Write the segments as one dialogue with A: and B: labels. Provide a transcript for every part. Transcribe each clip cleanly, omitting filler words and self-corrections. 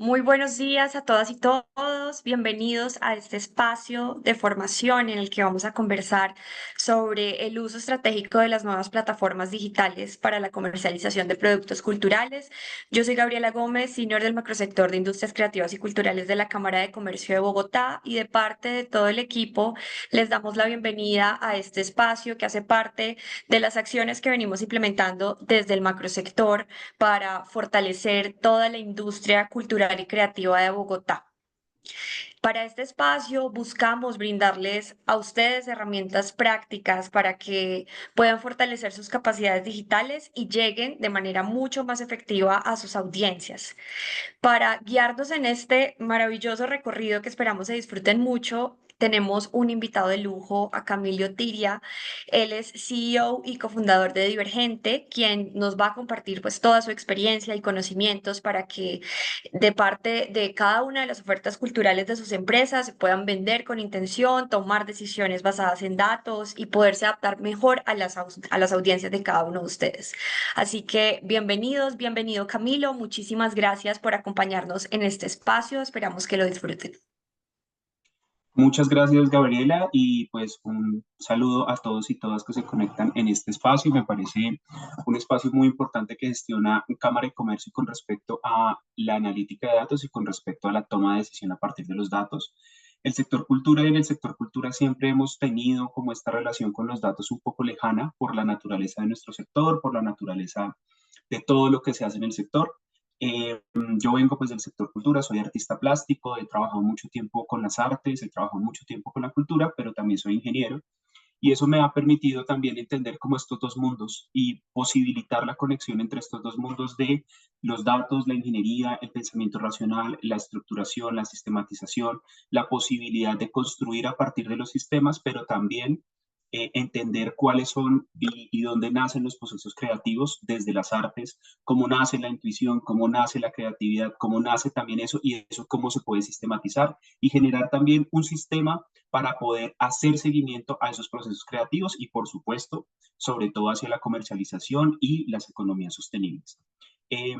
A: Muy buenos días a todas y todos. Bienvenidos a este espacio de formación en el que vamos a conversar sobre el uso estratégico de las nuevas plataformas digitales para la comercialización de productos culturales. Yo soy Gabriela Gómez, senior del macrosector de Industrias Creativas y Culturales de la Cámara de Comercio de Bogotá, y de parte de todo el equipo les damos la bienvenida a este espacio que hace parte de las acciones que venimos implementando desde el macrosector para fortalecer toda la industria cultural y creativa de Bogotá. Para este espacio buscamos brindarles a ustedes herramientas prácticas para que puedan fortalecer sus capacidades digitales y lleguen de manera mucho más efectiva a sus audiencias. Para guiarnos en este maravilloso recorrido que esperamos se disfruten mucho, tenemos un invitado de lujo, a Camilo Tiria. Él es CEO y cofundador de Divergente, quien nos va a compartir pues toda su experiencia y conocimientos para que de parte de cada una de las ofertas culturales de sus empresas se puedan vender con intención, tomar decisiones basadas en datos y poderse adaptar mejor a las audiencias de cada uno de ustedes. Así que bienvenidos, bienvenido Camilo, muchísimas gracias por acompañarnos en este espacio, esperamos que lo disfruten.
B: Muchas gracias, Gabriela, y pues un saludo a todos y todas que se conectan en este espacio. Me parece un espacio muy importante que gestiona Cámara de Comercio con respecto a la analítica de datos y con respecto a la toma de decisión a partir de los datos. El sector cultura y en el sector cultura siempre hemos tenido como esta relación con los datos un poco lejana por la naturaleza de nuestro sector, por la naturaleza de todo lo que se hace en el sector. Yo vengo pues del sector cultura, soy artista plástico, he trabajado mucho tiempo con las artes, he trabajado mucho tiempo con la cultura, pero también soy ingeniero y eso me ha permitido también entender como estos dos mundos y posibilitar la conexión entre estos dos mundos de los datos, la ingeniería, el pensamiento racional, la estructuración, la sistematización, la posibilidad de construir a partir de los sistemas, pero también entender cuáles son y dónde nacen los procesos creativos desde las artes, cómo nace la intuición, cómo nace la creatividad, cómo nace también eso y eso cómo se puede sistematizar y generar también un sistema para poder hacer seguimiento a esos procesos creativos y, por supuesto, sobre todo hacia la comercialización y las economías sostenibles. Eh,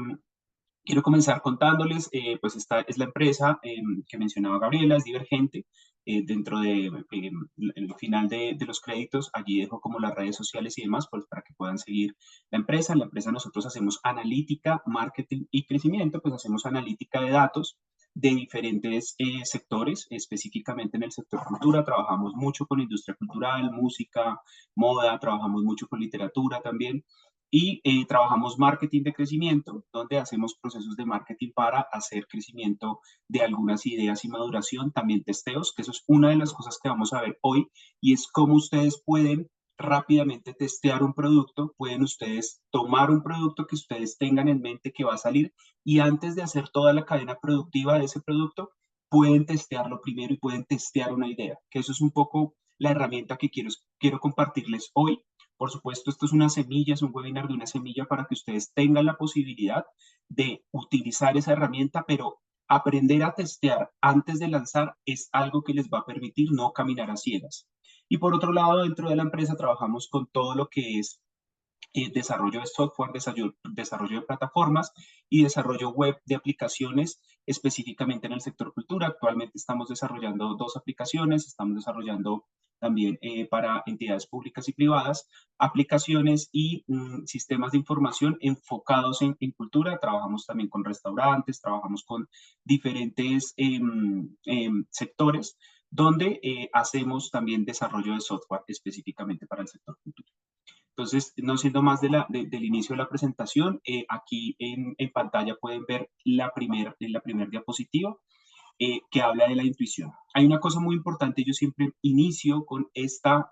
B: Quiero comenzar contándoles, pues esta es la empresa que mencionaba Gabriela, es Divergente. Dentro de el final de los créditos, allí dejo como las redes sociales y demás, pues para que puedan seguir la empresa. En la empresa nosotros hacemos analítica, marketing y crecimiento, pues hacemos analítica de datos de diferentes sectores, específicamente en el sector cultura, trabajamos mucho con industria cultural, música, moda, trabajamos mucho con literatura también y trabajamos marketing de crecimiento, donde hacemos procesos de marketing para hacer crecimiento de algunas ideas y maduración, también testeos, que eso es una de las cosas que vamos a ver hoy, y es cómo ustedes pueden rápidamente testear un producto, pueden ustedes tomar un producto que ustedes tengan en mente que va a salir, y antes de hacer toda la cadena productiva de ese producto, pueden testearlo primero y pueden testear una idea, que eso es un poco la herramienta que quiero compartirles hoy. Por supuesto, esto es una semilla, es un webinar de una semilla para que ustedes tengan la posibilidad de utilizar esa herramienta, pero aprender a testear antes de lanzar es algo que les va a permitir no caminar a ciegas. Y por otro lado, dentro de la empresa trabajamos con todo lo que es desarrollo de software, desarrollo de plataformas y desarrollo web de aplicaciones específicamente en el sector cultura. Actualmente estamos desarrollando dos aplicaciones, estamos desarrollando también para entidades públicas y privadas, aplicaciones y sistemas de información enfocados en cultura. Trabajamos también con restaurantes, trabajamos con diferentes sectores donde hacemos también desarrollo de software específicamente para el sector cultura. Entonces, no siendo más del inicio de la presentación, aquí en pantalla pueden ver la primer diapositiva que habla de la intuición. Hay una cosa muy importante, yo siempre inicio con esta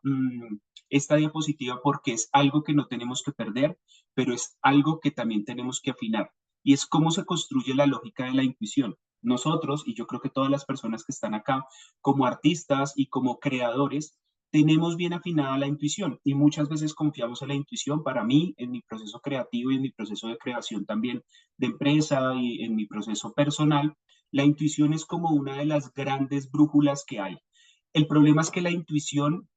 B: diapositiva porque es algo que no tenemos que perder, pero es algo que también tenemos que afinar, y es cómo se construye la lógica de la intuición. Nosotros, y yo creo que todas las personas que están acá, como artistas y como creadores, tenemos bien afinada la intuición y muchas veces confiamos en la intuición. Para mí, en mi proceso creativo y en mi proceso de creación también de empresa y en mi proceso personal, la intuición es como una de las grandes brújulas que hay. El problema es que la intuición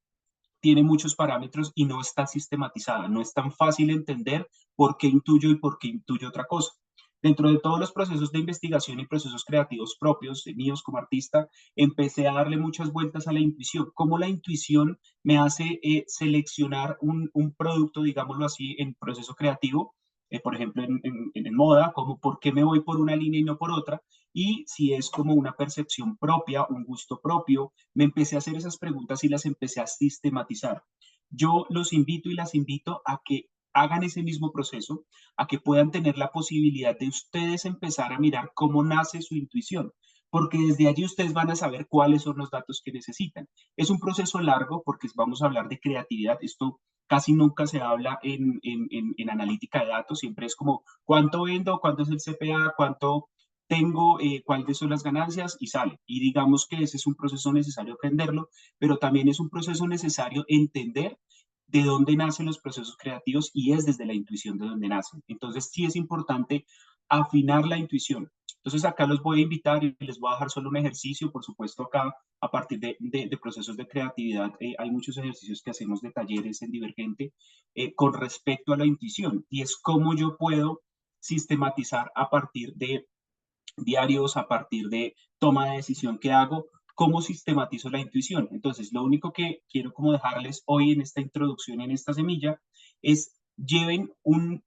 B: tiene muchos parámetros y no está sistematizada. No es tan fácil entender por qué intuyo y por qué intuyo otra cosa. Dentro de todos los procesos de investigación y procesos creativos propios, míos como artista, empecé a darle muchas vueltas a la intuición. Cómo la intuición me hace seleccionar un producto, digámoslo así, en proceso creativo, por ejemplo, en moda, como por qué me voy por una línea y no por otra, y si es como una percepción propia, un gusto propio. Me empecé a hacer esas preguntas y las empecé a sistematizar. Yo los invito y las invito a que hagan ese mismo proceso, a que puedan tener la posibilidad de ustedes empezar a mirar cómo nace su intuición, porque desde allí ustedes van a saber cuáles son los datos que necesitan. Es un proceso largo porque vamos a hablar de creatividad. Esto casi nunca se habla en analítica de datos, siempre es como cuánto vendo, cuánto es el CPA, cuánto tengo, cuáles son las ganancias y sale. Y digamos que ese es un proceso necesario aprenderlo, pero también es un proceso necesario entender de dónde nacen los procesos creativos y es desde la intuición de dónde nacen. Entonces sí es importante afinar la intuición. Entonces acá los voy a invitar y les voy a dejar solo un ejercicio, por supuesto acá a partir de procesos de creatividad hay muchos ejercicios que hacemos de talleres en Divergente con respecto a la intuición y es cómo yo puedo sistematizar a partir de diarios, a partir de toma de decisión que hago, cómo sistematizo la intuición. Entonces, lo único que quiero como dejarles hoy en esta introducción, en esta semilla, es lleven un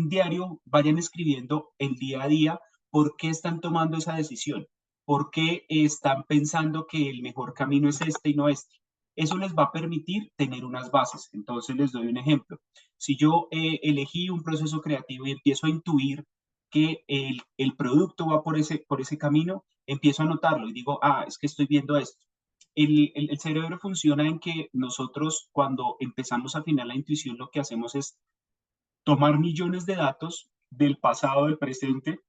B: diario, vayan escribiendo el día a día por qué están tomando esa decisión, por qué están pensando que el mejor camino es este y no este. Eso les va a permitir tener unas bases. Entonces, les doy un ejemplo. Si yo elegí un proceso creativo y empiezo a intuir que el producto va por ese camino, empiezo a notarlo y digo, ah, es que estoy viendo esto. El cerebro funciona en que nosotros cuando empezamos a afinar la intuición, lo que hacemos es tomar millones de datos del pasado, del presente,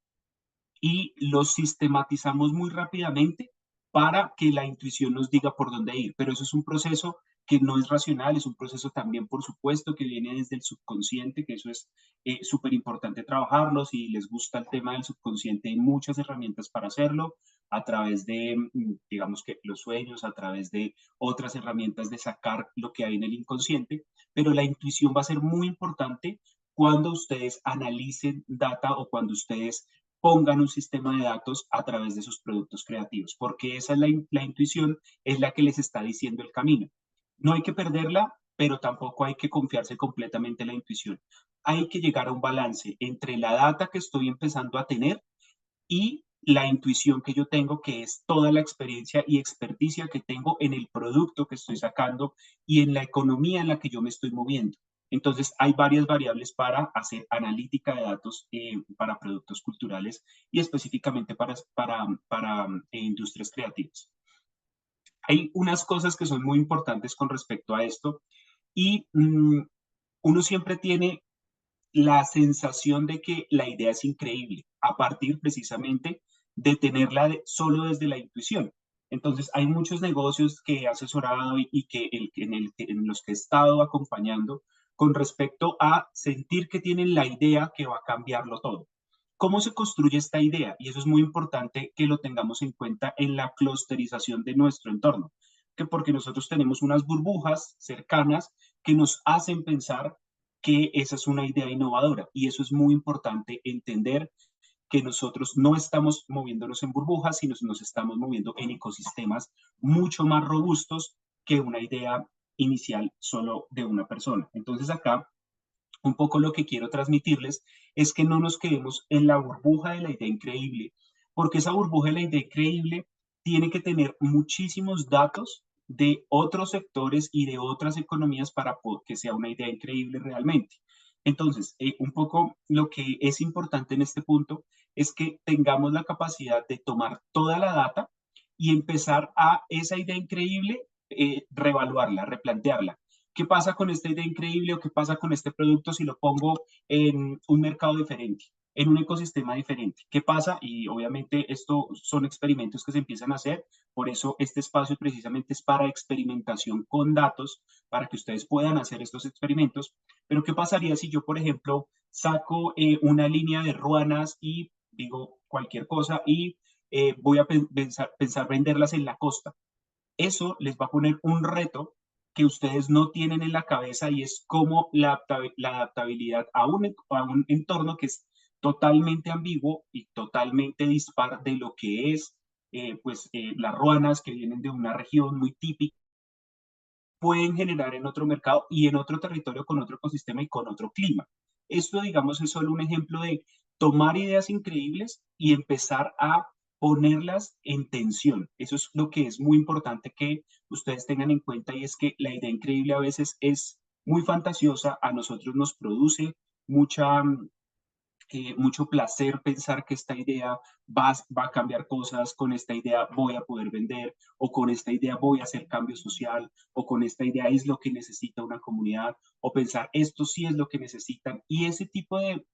B: y los sistematizamos muy rápidamente para que la intuición nos diga por dónde ir. Pero eso es un proceso que no es racional, es un proceso también, por supuesto, que viene desde el subconsciente, que eso es súper importante trabajarlo. Si les gusta el tema del subconsciente, hay muchas herramientas para hacerlo, a través de, digamos que los sueños, a través de otras herramientas de sacar lo que hay en el inconsciente, pero la intuición va a ser muy importante cuando ustedes analicen data o cuando ustedes pongan un sistema de datos a través de sus productos creativos, porque esa es la intuición, es la que les está diciendo el camino. No hay que perderla, pero tampoco hay que confiarse completamente en la intuición. Hay que llegar a un balance entre la data que estoy empezando a tener y la intuición que yo tengo, que es toda la experiencia y experticia que tengo en el producto que estoy sacando y en la economía en la que yo me estoy moviendo. Entonces, hay varias variables para hacer analítica de datos para productos culturales y específicamente para industrias creativas. Hay unas cosas que son muy importantes con respecto a esto y uno siempre tiene la sensación de que la idea es increíble a partir precisamente de tenerla solo desde la intuición. Entonces, hay muchos negocios que he asesorado y que en los que he estado acompañando con respecto a sentir que tienen la idea que va a cambiarlo todo. ¿Cómo se construye esta idea? Y eso es muy importante que lo tengamos en cuenta en la clusterización de nuestro entorno, que porque nosotros tenemos unas burbujas cercanas que nos hacen pensar que esa es una idea innovadora y eso es muy importante entender que nosotros no estamos moviéndonos en burbujas, sino nos estamos moviendo en ecosistemas mucho más robustos que una idea inicial solo de una persona. Entonces acá un poco lo que quiero transmitirles es que no nos quedemos en la burbuja de la idea increíble, porque esa burbuja de la idea increíble tiene que tener muchísimos datos de otros sectores y de otras economías para que sea una idea increíble realmente. Entonces, un poco lo que es importante en este punto es que tengamos la capacidad de tomar toda la data y empezar a esa idea increíble, revaluarla, replantearla. ¿Qué pasa con esta idea increíble o qué pasa con este producto si lo pongo en un mercado diferente, en un ecosistema diferente? ¿Qué pasa? Y obviamente esto son experimentos que se empiezan a hacer, por eso este espacio precisamente es para experimentación con datos, para que ustedes puedan hacer estos experimentos. Pero ¿qué pasaría si yo, por ejemplo, saco una línea de ruanas y digo cualquier cosa y voy a pensar venderlas en la costa? Eso les va a poner un reto que ustedes no tienen en la cabeza y es como la adaptabilidad a un entorno que es totalmente ambiguo y totalmente dispar de lo que es las ruanas que vienen de una región muy típica pueden generar en otro mercado y en otro territorio con otro ecosistema y con otro clima. Esto, digamos, es solo un ejemplo de tomar ideas increíbles y empezar a ponerlas en tensión. Eso es lo que es muy importante que ustedes tengan en cuenta y es que la idea increíble a veces es muy fantasiosa, a nosotros nos produce mucha mucho placer pensar que esta idea va a cambiar cosas, con esta idea voy a poder vender, o con esta idea voy a hacer cambio social, o con esta idea es lo que necesita una comunidad, o pensar esto sí es lo que necesitan. Y ese tipo de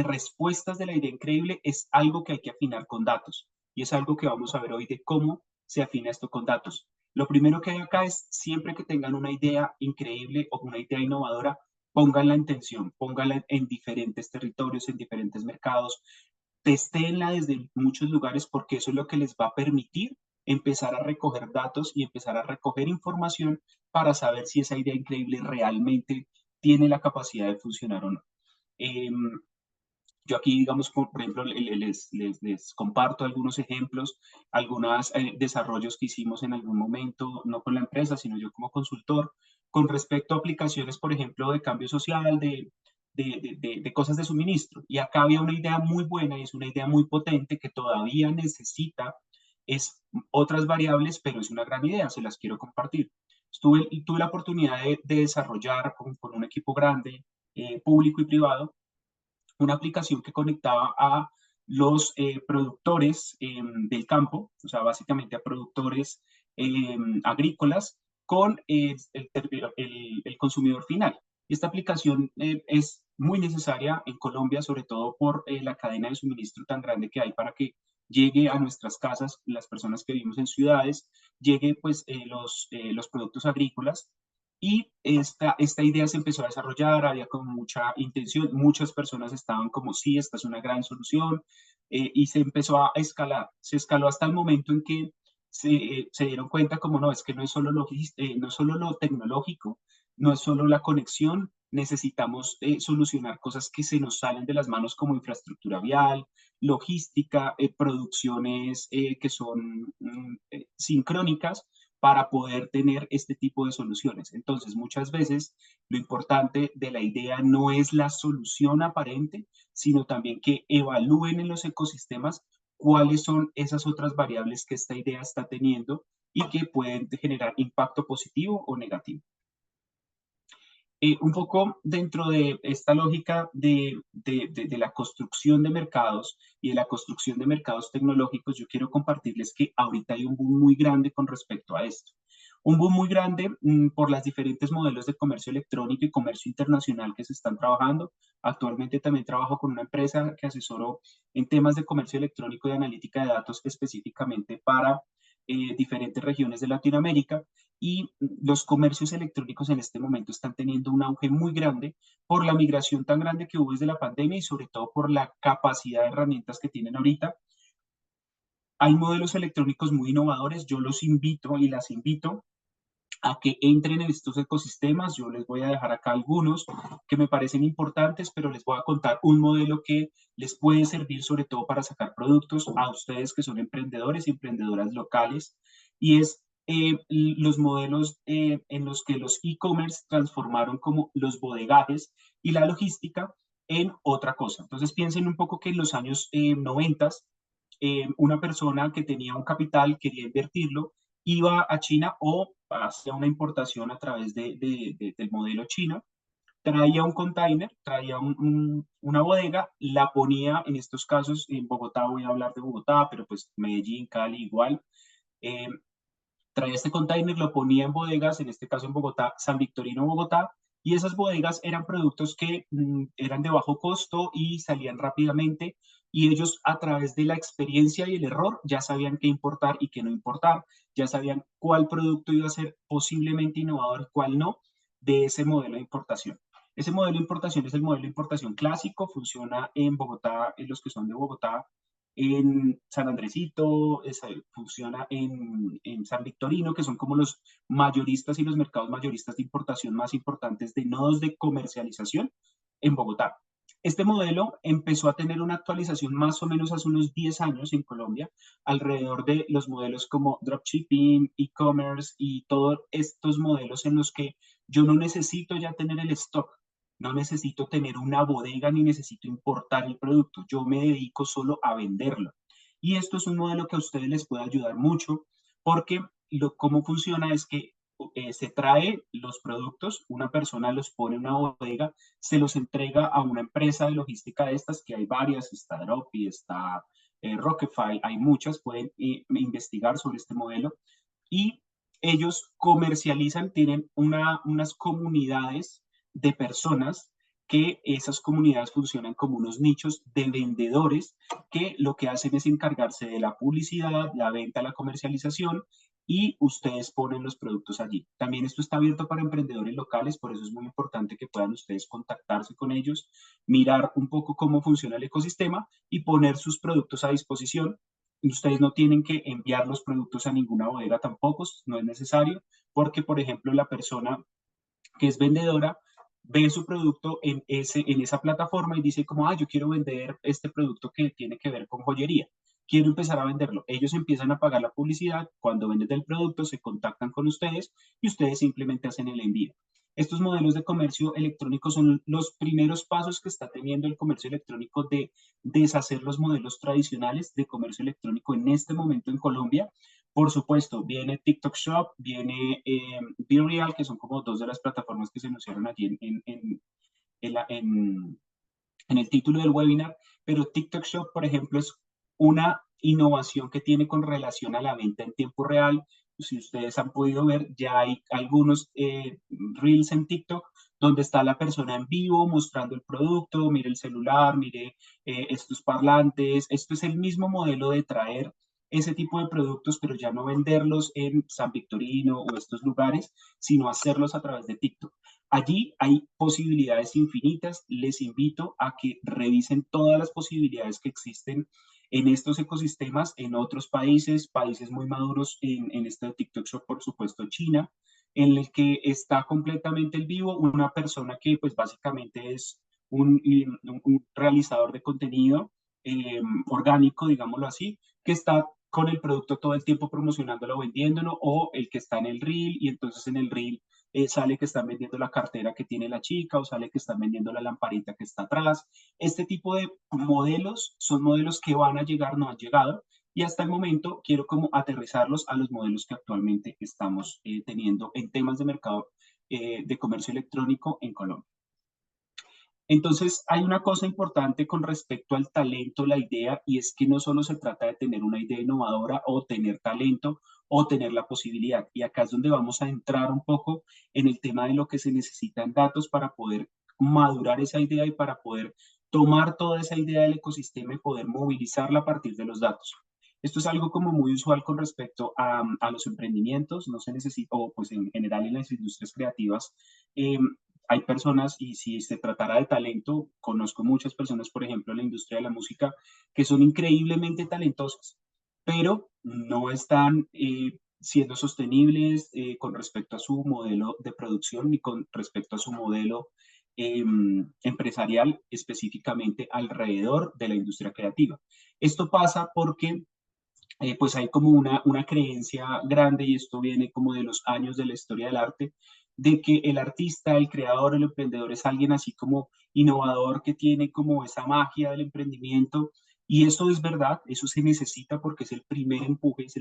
B: respuestas de la idea increíble es algo que hay que afinar con datos. Y es algo que vamos a ver hoy de cómo se afina esto con datos. Lo primero que hay acá es siempre que tengan una idea increíble o una idea innovadora, pónganla en tensión, pónganla en diferentes territorios, en diferentes mercados, testéenla desde muchos lugares porque eso es lo que les va a permitir empezar a recoger datos y empezar a recoger información para saber si esa idea increíble realmente tiene la capacidad de funcionar o no. Eh, yo aquí, digamos, por ejemplo, les comparto algunos ejemplos, algunos desarrollos que hicimos en algún momento, no con la empresa, sino yo como consultor, con respecto a aplicaciones, por ejemplo, de cambio social, de cosas de suministro. Y acá había una idea muy buena y es una idea muy potente que todavía necesita es otras variables, pero es una gran idea, se las quiero compartir. Tuve la oportunidad de desarrollar con un equipo grande, público y privado, una aplicación que conectaba a los productores del campo, o sea, básicamente a productores agrícolas con el consumidor final. Esta aplicación es muy necesaria en Colombia, sobre todo por la cadena de suministro tan grande que hay para que llegue a nuestras casas, las personas que vivimos en ciudades, llegue pues los productos agrícolas y esta idea se empezó a desarrollar, había como mucha intención, muchas personas estaban como, sí, esta es una gran solución, y se empezó a escalar. Se escaló hasta el momento en que se dieron cuenta como, no, es que no es solo no es solo lo tecnológico, no es solo la conexión, necesitamos solucionar cosas que se nos salen de las manos como infraestructura vial, logística, producciones que son sincrónicas para poder tener este tipo de soluciones. Entonces, muchas veces lo importante de la idea no es la solución aparente, sino también que evalúen en los ecosistemas cuáles son esas otras variables que esta idea está teniendo y que pueden generar impacto positivo o negativo. Un poco dentro de esta lógica de la construcción de mercados y de la construcción de mercados tecnológicos, yo quiero compartirles que ahorita hay un boom muy grande con respecto a esto. Un boom muy grande por las diferentes modelos de comercio electrónico y comercio internacional que se están trabajando. Actualmente también trabajo con una empresa que asesoró en temas de comercio electrónico y analítica de datos específicamente para diferentes regiones de Latinoamérica y los comercios electrónicos en este momento están teniendo un auge muy grande por la migración tan grande que hubo desde la pandemia y sobre todo por la capacidad de herramientas que tienen ahorita. Hay modelos electrónicos muy innovadores, yo los invito y las invito a que entren en estos ecosistemas. Yo les voy a dejar acá algunos que me parecen importantes, pero les voy a contar un modelo que les puede servir sobre todo para sacar productos a ustedes que son emprendedores y emprendedoras locales. Y es los modelos en los que los e-commerce transformaron como los bodegajes y la logística en otra cosa. Entonces piensen un poco que en los años 90 una persona que tenía un capital, quería invertirlo, iba a China o hacía una importación a través del modelo chino, traía un container, traía una bodega, la ponía, en estos casos, en Bogotá, voy a hablar de Bogotá, pero pues Medellín, Cali, igual, eh, traía este container, lo ponía en bodegas, en este caso en Bogotá, San Victorino, Bogotá, y esas bodegas eran productos que eran de bajo costo y salían rápidamente, y ellos a través de la experiencia y el error ya sabían qué importar y qué no importar, ya sabían cuál producto iba a ser posiblemente innovador y cuál no de ese modelo de importación. Ese modelo de importación es el modelo de importación clásico, funciona en Bogotá, en los que son de Bogotá, en San Andresito, funciona en San Victorino, que son como los mayoristas y los mercados mayoristas de importación más importantes de nodos de comercialización en Bogotá. Este modelo empezó a tener una actualización más o menos hace unos 10 años en Colombia, alrededor de los modelos como dropshipping, e-commerce y todos estos modelos en los que yo no necesito ya tener el stock, no necesito tener una bodega ni necesito importar el producto, yo me dedico solo a venderlo. Y esto es un modelo que a ustedes les puede ayudar mucho porque cómo funciona es que se trae los productos, una persona los pone en una bodega, se los entrega a una empresa de logística de estas, que hay varias, está Dropi, está Rockify, hay muchas, pueden investigar sobre este modelo, y ellos comercializan, tienen unas comunidades de personas que esas comunidades funcionan como unos nichos de vendedores que lo que hacen es encargarse de la publicidad, la venta, la comercialización y ustedes ponen los productos allí. También esto está abierto para emprendedores locales, por eso es muy importante que puedan ustedes contactarse con ellos, mirar un poco cómo funciona el ecosistema y poner sus productos a disposición. Ustedes no tienen que enviar los productos a ninguna bodega tampoco, no es necesario, porque, por ejemplo, la persona que es vendedora ve su producto en esa plataforma y dice como, ah, yo quiero vender este producto que tiene que ver con joyería. Quiero empezar a venderlo. Ellos empiezan a pagar la publicidad. Cuando venden el producto, se contactan con ustedes y ustedes simplemente hacen el envío. Estos modelos de comercio electrónico son los primeros pasos que está teniendo el comercio electrónico de deshacer los modelos tradicionales de comercio electrónico en este momento en Colombia. Por supuesto, viene TikTok Shop, viene BeReal, que son como dos de las plataformas que se anunciaron allí en, la- en- en el título del webinar, pero TikTok Shop, por ejemplo, es una innovación que tiene con relación a la venta en tiempo real. Si ustedes han podido ver, ya hay algunos reels en TikTok donde está la persona en vivo mostrando el producto, mire el celular, mire estos parlantes. Esto es el mismo modelo de traer ese tipo de productos, pero ya no venderlos en San Victorino o estos lugares, sino hacerlos a través de TikTok. Allí hay posibilidades infinitas. Les invito a que revisen todas las posibilidades que existen en estos ecosistemas en otros países, países muy maduros en este TikTok Shop, por supuesto, China, en el que está completamente el vivo una persona que pues básicamente es un realizador de contenido orgánico, digámoslo así, que está con el producto todo el tiempo promocionándolo, vendiéndolo, o el que está en el reel y entonces en el reel sale que están vendiendo la cartera que tiene la chica o sale que están vendiendo la lamparita que está atrás. Este tipo de modelos son modelos que van a llegar, no han llegado, y hasta el momento quiero como aterrizarlos a los modelos que actualmente estamos teniendo en temas de mercado de comercio electrónico en Colombia. Entonces, hay una cosa importante con respecto al talento, la idea, y es que no solo se trata de tener una idea innovadora o tener talento o tener la posibilidad. Y acá es donde vamos a entrar un poco en el tema de lo que se necesitan datos para poder madurar esa idea y para poder tomar toda esa idea del ecosistema y poder movilizarla a partir de los datos. Esto es algo como muy usual con respecto a los emprendimientos, no se necesita, o pues en general en las industrias creativas, eh, hay personas, y si se tratara de talento, conozco muchas personas, por ejemplo, en la industria de la música, que son increíblemente talentosas, pero no están siendo sostenibles con respecto a su modelo de producción ni con respecto a su modelo empresarial específicamente alrededor de la industria creativa. Esto pasa porque pues hay como una creencia grande, y esto viene como de los años de la historia del arte, de que el artista, el creador, el emprendedor es alguien así como innovador que tiene como esa magia del emprendimiento. Y eso es verdad, eso se necesita porque es el primer empuje, es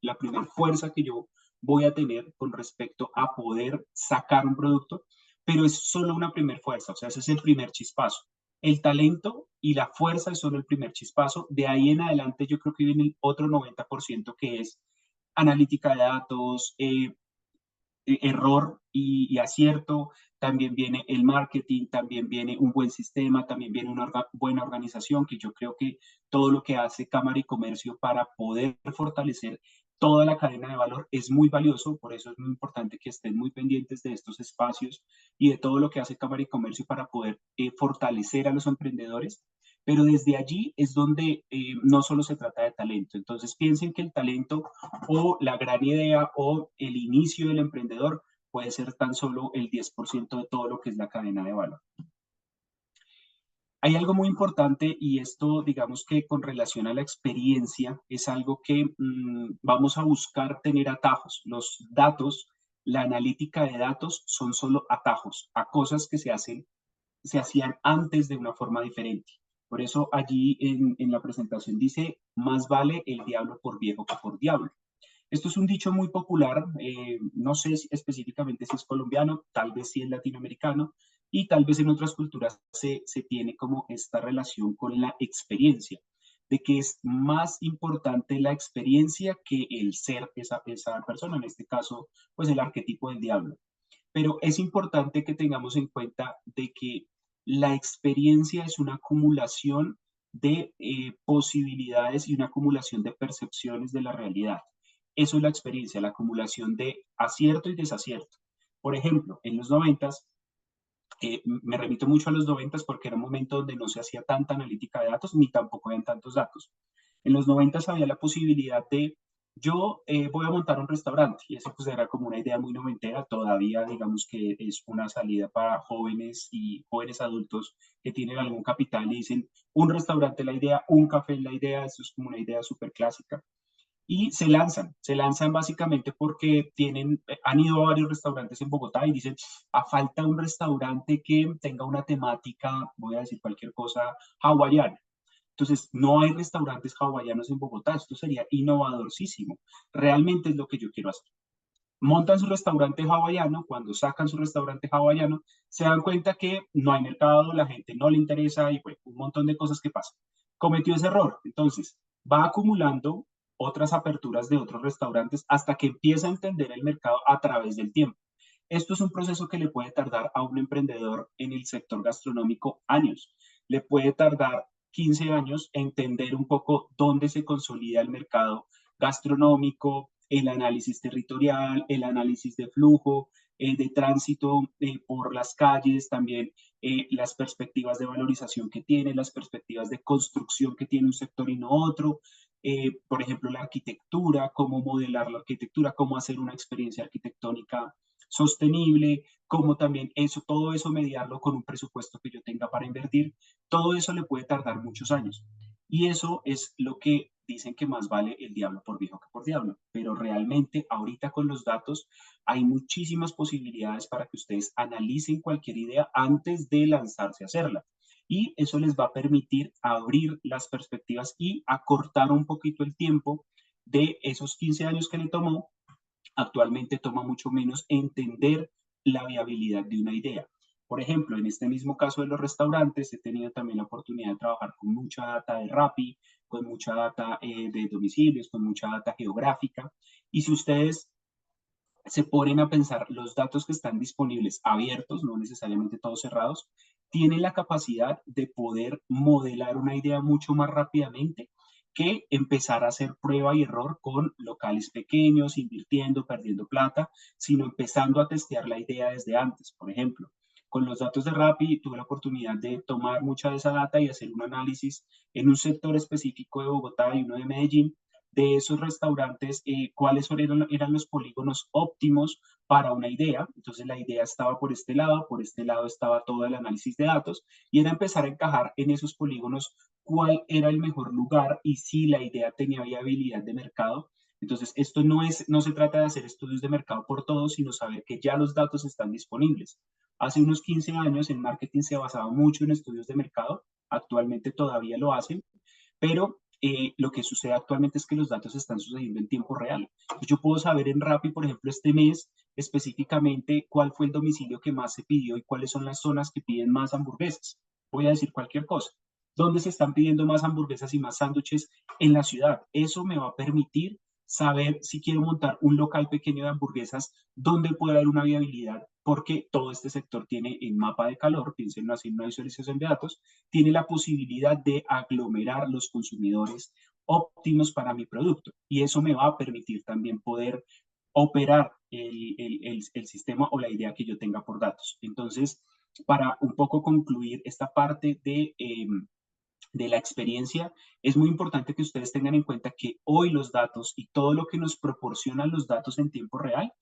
B: la primera fuerza que yo voy a tener con respecto a poder sacar un producto, pero es solo una primera fuerza, o sea, ese es el primer chispazo. El talento y la fuerza es solo el primer chispazo. De ahí en adelante yo creo que viene el otro 90% que es analítica de datos, error y acierto, también viene el marketing, también viene un buen sistema, también viene una buena organización, que yo creo que todo lo que hace Cámara y Comercio para poder fortalecer toda la cadena de valor es muy valioso, por eso es muy importante que estén muy pendientes de estos espacios y de todo lo que hace Cámara y Comercio para poder fortalecer a los emprendedores. Pero desde allí es donde no solo se trata de talento. Entonces piensen que el talento o la gran idea o el inicio del emprendedor puede ser tan solo el 10% de todo lo que es la cadena de valor. Hay algo muy importante y esto, digamos que con relación a la experiencia, es algo que vamos a buscar tener atajos. Los datos, la analítica de datos son solo atajos a cosas que se hacían antes de una forma diferente. Por eso allí en la presentación dice, más vale el diablo por viejo que por diablo. Esto es un dicho muy popular, no sé específicamente si es colombiano, tal vez sí es latinoamericano, y tal vez en otras culturas se tiene como esta relación con la experiencia, de que es más importante la experiencia que el ser esa persona, en este caso, pues el arquetipo del diablo. Pero es importante que tengamos en cuenta de que la experiencia es una acumulación de posibilidades y una acumulación de percepciones de la realidad. Eso es la experiencia, la acumulación de acierto y desacierto. Por ejemplo, en los noventas, me remito mucho a los noventas porque era un momento donde no se hacía tanta analítica de datos ni tampoco habían tantos datos. En los noventas había la posibilidad de yo voy a montar un restaurante y eso pues era como una idea muy noventera, todavía digamos que es una salida para jóvenes y jóvenes adultos que tienen algún capital y dicen un restaurante es la idea, un café es la idea, eso es como una idea súper clásica y se lanzan básicamente porque han ido a varios restaurantes en Bogotá y dicen, a falta un restaurante que tenga una temática, voy a decir cualquier cosa, hawaiana. Entonces, no hay restaurantes hawaianos en Bogotá, esto sería innovadorcísimo. Realmente es lo que yo quiero hacer. Montan su restaurante hawaiano, cuando sacan su restaurante hawaiano, se dan cuenta que no hay mercado, la gente no le interesa y bueno, un montón de cosas que pasan. Cometió ese error, entonces va acumulando otras aperturas de otros restaurantes hasta que empieza a entender el mercado a través del tiempo. Esto es un proceso que le puede tardar a un emprendedor en el sector gastronómico años. Le puede tardar 15 años entender un poco dónde se consolida el mercado gastronómico, el análisis territorial, el análisis de flujo, de tránsito por las calles, también las perspectivas de valorización que tiene, las perspectivas de construcción que tiene un sector y no otro. Por ejemplo, la arquitectura, cómo modelar la arquitectura, cómo hacer una experiencia arquitectónica sostenible, cómo también eso, todo eso mediarlo con un presupuesto que yo tenga para invertir, todo eso le puede tardar muchos años. Y eso es lo que dicen que más vale el diablo por viejo que por diablo. Pero realmente ahorita con los datos hay muchísimas posibilidades para que ustedes analicen cualquier idea antes de lanzarse a hacerla. Y eso les va a permitir abrir las perspectivas y acortar un poquito el tiempo de esos 15 años que le tomó. Actualmente toma mucho menos entender la viabilidad de una idea. Por ejemplo, en este mismo caso de los restaurantes, he tenido también la oportunidad de trabajar con mucha data de Rappi, con mucha data de domicilios, con mucha data geográfica. Y si ustedes se ponen a pensar los datos que están disponibles abiertos, no necesariamente todos cerrados, tienen la capacidad de poder modelar una idea mucho más rápidamente que empezar a hacer prueba y error con locales pequeños, invirtiendo, perdiendo plata, sino empezando a testear la idea desde antes. Por ejemplo, con los datos de Rappi tuve la oportunidad de tomar mucha de esa data y hacer un análisis en un sector específico de Bogotá y uno de Medellín, de esos restaurantes, cuáles eran los polígonos óptimos para una idea. Entonces la idea estaba por este lado estaba todo el análisis de datos y era empezar a encajar en esos polígonos cuál era el mejor lugar y si la idea tenía viabilidad de mercado. Entonces, esto no se trata de hacer estudios de mercado por todo, sino saber que ya los datos están disponibles. Hace unos 15 años en marketing se basaba mucho en estudios de mercado, actualmente todavía lo hacen, pero lo que sucede actualmente es que los datos están sucediendo en tiempo real. Yo puedo saber en Rappi, por ejemplo, este mes específicamente cuál fue el domicilio que más se pidió y cuáles son las zonas que piden más hamburguesas. Voy a decir cualquier cosa. ¿Dónde se están pidiendo más hamburguesas y más sándwiches en la ciudad? Eso me va a permitir saber si quiero montar un local pequeño de hamburguesas, dónde puede haber una viabilidad, porque todo este sector tiene en mapa de calor, piensen así en una visualización de datos, tiene la posibilidad de aglomerar los consumidores óptimos para mi producto. Y eso me va a permitir también poder operar el sistema o la idea que yo tenga por datos. Entonces, para un poco concluir esta parte de la experiencia, es muy importante que ustedes tengan en cuenta que hoy los datos y todo lo que nos proporcionan los datos en tiempo real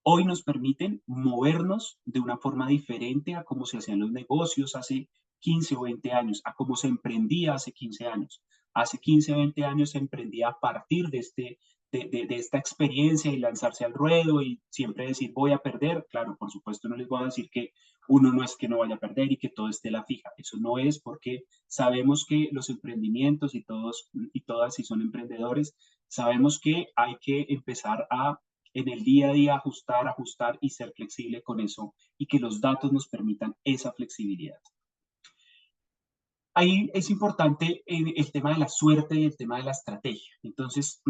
B: hoy nos permiten movernos de una forma diferente a cómo se hacían los negocios hace 15 o 20 años, a cómo se emprendía hace 15 años. Hace 15 o 20 años se emprendía a partir de esta experiencia y lanzarse al ruedo y siempre decir voy a perder. Claro, por supuesto no les voy a decir que uno no es que no vaya a perder y que todo esté a la fija. Eso no es, porque sabemos que los emprendimientos y todos y todas, si son emprendedores, sabemos que hay que empezar a en el día a día ajustar y ser flexible con eso y que los datos nos permitan esa flexibilidad. Ahí es importante el tema de la suerte y el tema de la estrategia. Entonces,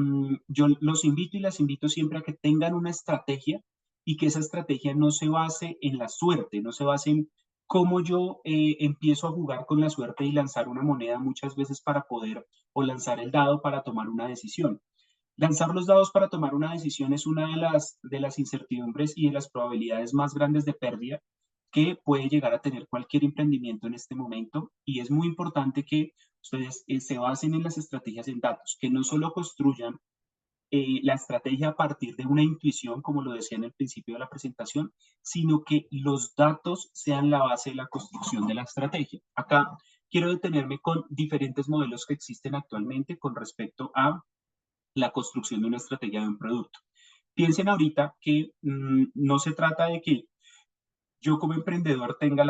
B: yo los invito y las invito siempre a que tengan una estrategia y que esa estrategia no se base en la suerte, no se base en cómo yo empiezo a jugar con la suerte y lanzar una moneda muchas veces para poder, o lanzar el dado para tomar una decisión. Lanzar los dados para tomar una decisión es una de las incertidumbres y de las probabilidades más grandes de pérdida que puede llegar a tener cualquier emprendimiento en este momento, y es muy importante que ustedes se basen en las estrategias en datos, que no solo construyan la estrategia a partir de una intuición, como lo decía en el principio de la presentación, sino que los datos sean la base de la construcción de la estrategia. Acá quiero detenerme con diferentes modelos que existen actualmente con respecto a la construcción de una estrategia de un producto. Piensen ahorita que no se trata de que yo como emprendedor tenga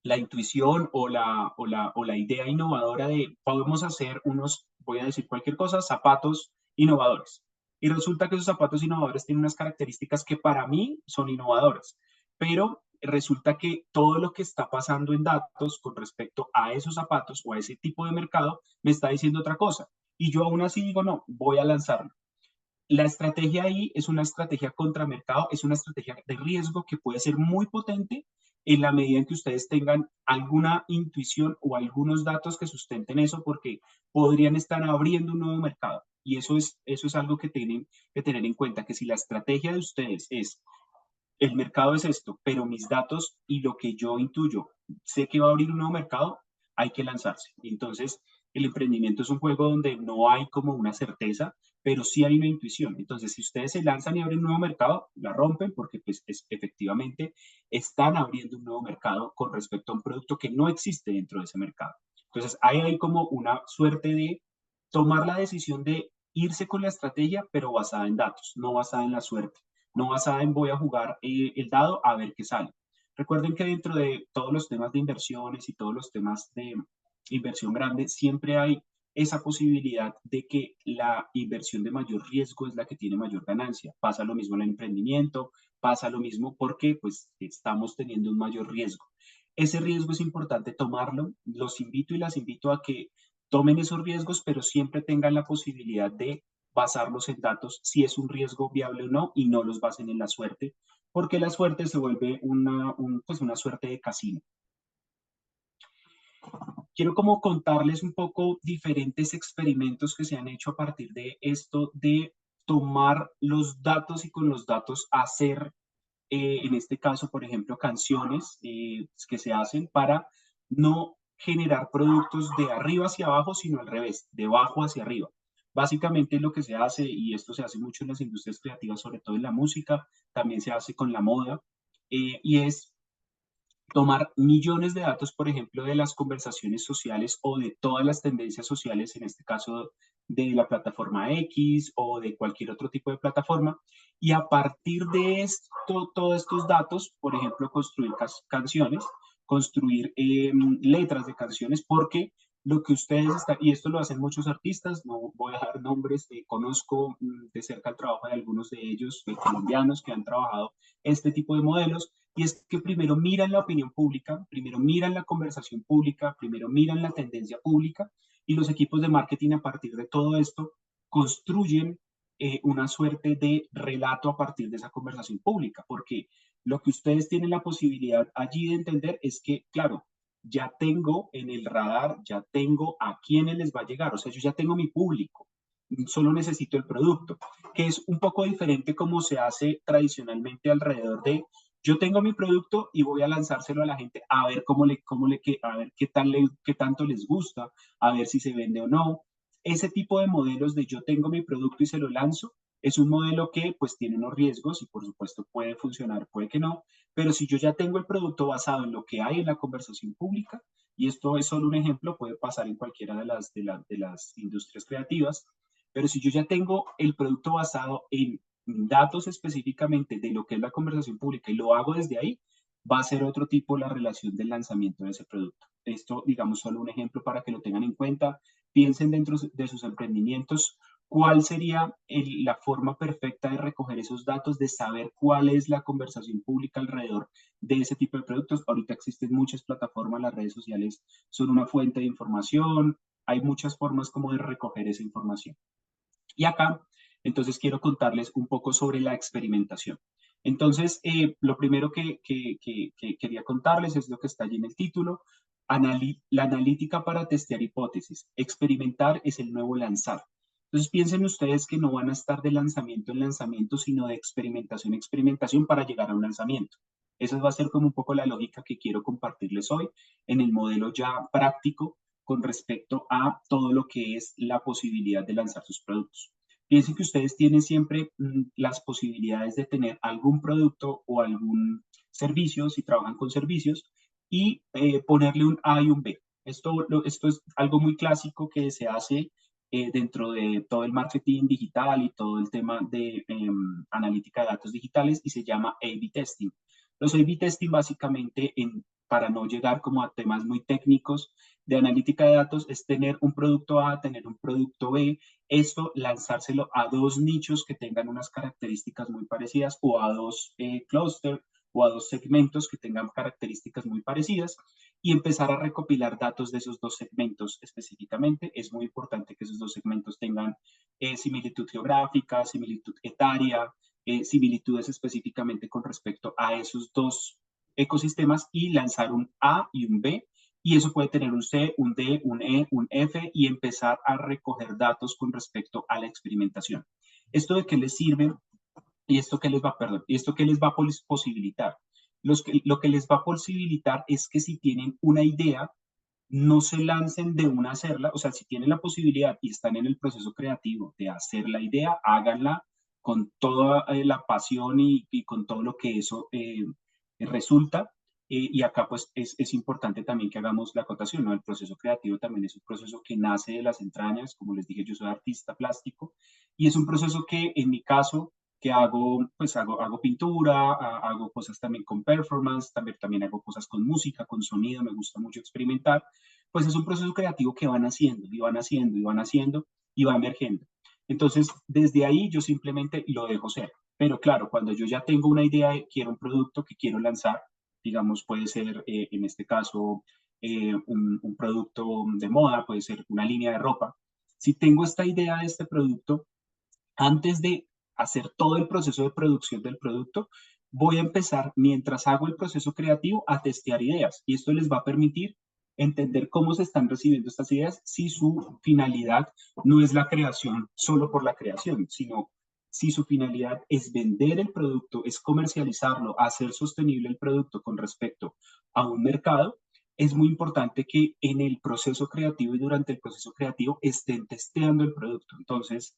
B: la intuición o la idea innovadora de podemos hacer unos, voy a decir cualquier cosa, zapatos innovadores. Y resulta que esos zapatos innovadores tienen unas características que para mí son innovadoras, pero resulta que todo lo que está pasando en datos con respecto a esos zapatos o a ese tipo de mercado me está diciendo otra cosa. Y yo aún así digo, no, voy a lanzarlo. La estrategia ahí es una estrategia contra mercado, es una estrategia de riesgo que puede ser muy potente en la medida en que ustedes tengan alguna intuición o algunos datos que sustenten eso, porque podrían estar abriendo un nuevo mercado. Y eso es algo que tienen que tener en cuenta, que si la estrategia de ustedes es el mercado es esto, pero mis datos y lo que yo intuyo, sé que va a abrir un nuevo mercado, hay que lanzarse. Entonces, el emprendimiento es un juego donde no hay como una certeza, pero sí hay una intuición. Entonces, si ustedes se lanzan y abren un nuevo mercado, la rompen porque pues efectivamente están abriendo un nuevo mercado con respecto a un producto que no existe dentro de ese mercado. Entonces, hay como una suerte de tomar la decisión de irse con la estrategia, pero basada en datos, no basada en la suerte, no basada en voy a jugar el dado a ver qué sale. Recuerden que dentro de todos los temas de inversiones y todos los temas de inversión grande, siempre hay esa posibilidad de que la inversión de mayor riesgo es la que tiene mayor ganancia. Pasa lo mismo en el emprendimiento, pasa lo mismo porque pues estamos teniendo un mayor riesgo. Ese riesgo es importante tomarlo. Los invito y las invito a que tomen esos riesgos, pero siempre tengan la posibilidad de basarlos en datos si es un riesgo viable o no, y no los basen en la suerte, porque la suerte se vuelve pues una suerte de casino. Quiero como contarles un poco diferentes experimentos que se han hecho a partir de esto de tomar los datos y con los datos hacer, en este caso, por ejemplo, canciones que se hacen para no generar productos de arriba hacia abajo, sino al revés, de abajo hacia arriba. Básicamente lo que se hace, y esto se hace mucho en las industrias creativas, sobre todo en la música, también se hace con la moda, y es tomar millones de datos, por ejemplo, de las conversaciones sociales o de todas las tendencias sociales, en este caso de la plataforma X o de cualquier otro tipo de plataforma, y a partir de esto, todos estos datos, por ejemplo, construir canciones, construir letras de canciones, porque lo que ustedes están, y esto lo hacen muchos artistas, no voy a dar nombres, conozco de cerca el trabajo de algunos de ellos, colombianos, que han trabajado este tipo de modelos, y es que primero miran la opinión pública, primero miran la conversación pública, primero miran la tendencia pública, y los equipos de marketing a partir de todo esto construyen una suerte de relato a partir de esa conversación pública, porque lo que ustedes tienen la posibilidad allí de entender es que, claro, ya tengo en el radar, ya tengo a quiénes les va a llegar, o sea, yo ya tengo mi público, solo necesito el producto, que es un poco diferente como se hace tradicionalmente alrededor de yo tengo mi producto y voy a lanzárselo a la gente a ver a ver qué tanto les gusta, a ver si se vende o no. Ese tipo de modelos de yo tengo mi producto y se lo lanzo Es un modelo que pues tiene unos riesgos y por supuesto puede funcionar, puede que no, pero si yo ya tengo el producto basado en lo que hay en la conversación pública, y esto es solo un ejemplo, puede pasar en cualquiera de las industrias creativas, pero si yo ya tengo el producto basado en datos específicamente de lo que es la conversación pública y lo hago desde ahí, va a ser otro tipo la relación del lanzamiento de ese producto. Esto, digamos, solo un ejemplo para que lo tengan en cuenta. Piensen dentro de sus emprendimientos cuál sería la forma perfecta de recoger esos datos, de saber cuál es la conversación pública alrededor de ese tipo de productos. Ahorita existen muchas plataformas, las redes sociales son una fuente de información, hay muchas formas como de recoger esa información. Y acá, entonces, quiero contarles un poco sobre la experimentación. Entonces, lo primero que quería contarles es lo que está allí en el título, la analítica para testear hipótesis. Experimentar es el nuevo lanzar. Entonces, piensen ustedes que no van a estar de lanzamiento en lanzamiento, sino de experimentación en experimentación para llegar a un lanzamiento. Esa va a ser como un poco la lógica que quiero compartirles hoy en el modelo ya práctico con respecto a todo lo que es la posibilidad de lanzar sus productos. Piensen que ustedes tienen siempre las posibilidades de tener algún producto o algún servicio, si trabajan con servicios, y ponerle un A y un B. Esto es algo muy clásico que se hace dentro de todo el marketing digital y todo el tema de analítica de datos digitales y se llama A/B testing. Los A/B testing básicamente, para no llegar como a temas muy técnicos de analítica de datos, es tener un producto A, tener un producto B, esto lanzárselo a dos nichos que tengan unas características muy parecidas o a dos clústeres o a dos segmentos que tengan características muy parecidas y empezar a recopilar datos de esos dos segmentos específicamente. Es muy importante que esos dos segmentos tengan similitud geográfica, similitud etaria, similitudes específicamente con respecto a esos dos ecosistemas y lanzar un A y un B. Y eso puede tener un C, un D, un E, un F y empezar a recoger datos con respecto a la experimentación. ¿Esto de qué les sirve? ¿Y esto qué les va, perdón, y esto qué les va a posibilitar? Lo que les va a posibilitar es que si tienen una idea, no se lancen de una a hacerla, o sea, si tienen la posibilidad y están en el proceso creativo de hacer la idea, háganla con toda la pasión y con todo lo que eso resulta. Y acá pues es importante también que hagamos la acotación, ¿no? El proceso creativo también es un proceso que nace de las entrañas, como les dije, yo soy artista plástico, y es un proceso que en mi caso que hago, pues hago pintura, hago cosas también con performance, también hago cosas con música, con sonido, me gusta mucho experimentar, pues es un proceso creativo que van haciendo y van haciendo y van haciendo y va emergiendo. Entonces, desde ahí yo simplemente lo dejo ser. Pero claro, cuando yo ya tengo una idea, quiero un producto que quiero lanzar, digamos, puede ser en este caso un producto de moda, puede ser una línea de ropa. Si tengo esta idea de este producto, antes de hacer todo el proceso de producción del producto, voy a empezar, mientras hago el proceso creativo, a testear ideas. Y esto les va a permitir entender cómo se están recibiendo estas ideas si su finalidad no es la creación solo por la creación, sino si su finalidad es vender el producto, es comercializarlo, hacer sostenible el producto con respecto a un mercado, es muy importante que en el proceso creativo y durante el proceso creativo estén testeando el producto. Entonces,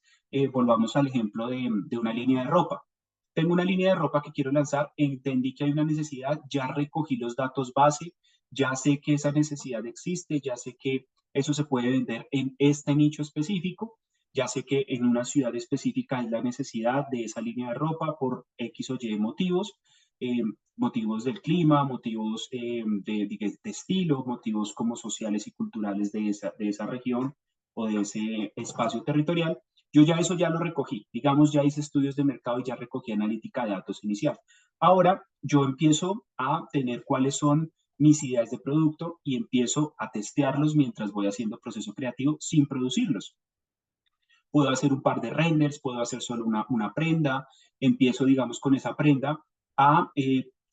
B: volvamos al ejemplo de una línea de ropa. Tengo una línea de ropa que quiero lanzar, entendí que hay una necesidad, ya recogí los datos base, ya sé que esa necesidad existe, ya sé que eso se puede vender en este nicho específico, ya sé que en una ciudad específica es la necesidad de esa línea de ropa por X o Y motivos, eh, motivos del clima, motivos de estilo, motivos como sociales y culturales de esa región o de ese espacio territorial. Yo ya eso ya lo recogí, digamos, ya hice estudios de mercado y ya recogí analítica de datos inicial. Ahora yo empiezo a tener cuáles son mis ideas de producto y empiezo a testearlos mientras voy haciendo proceso creativo sin producirlos. Puedo hacer un par de renders, puedo hacer solo una prenda, empiezo, digamos, con esa prenda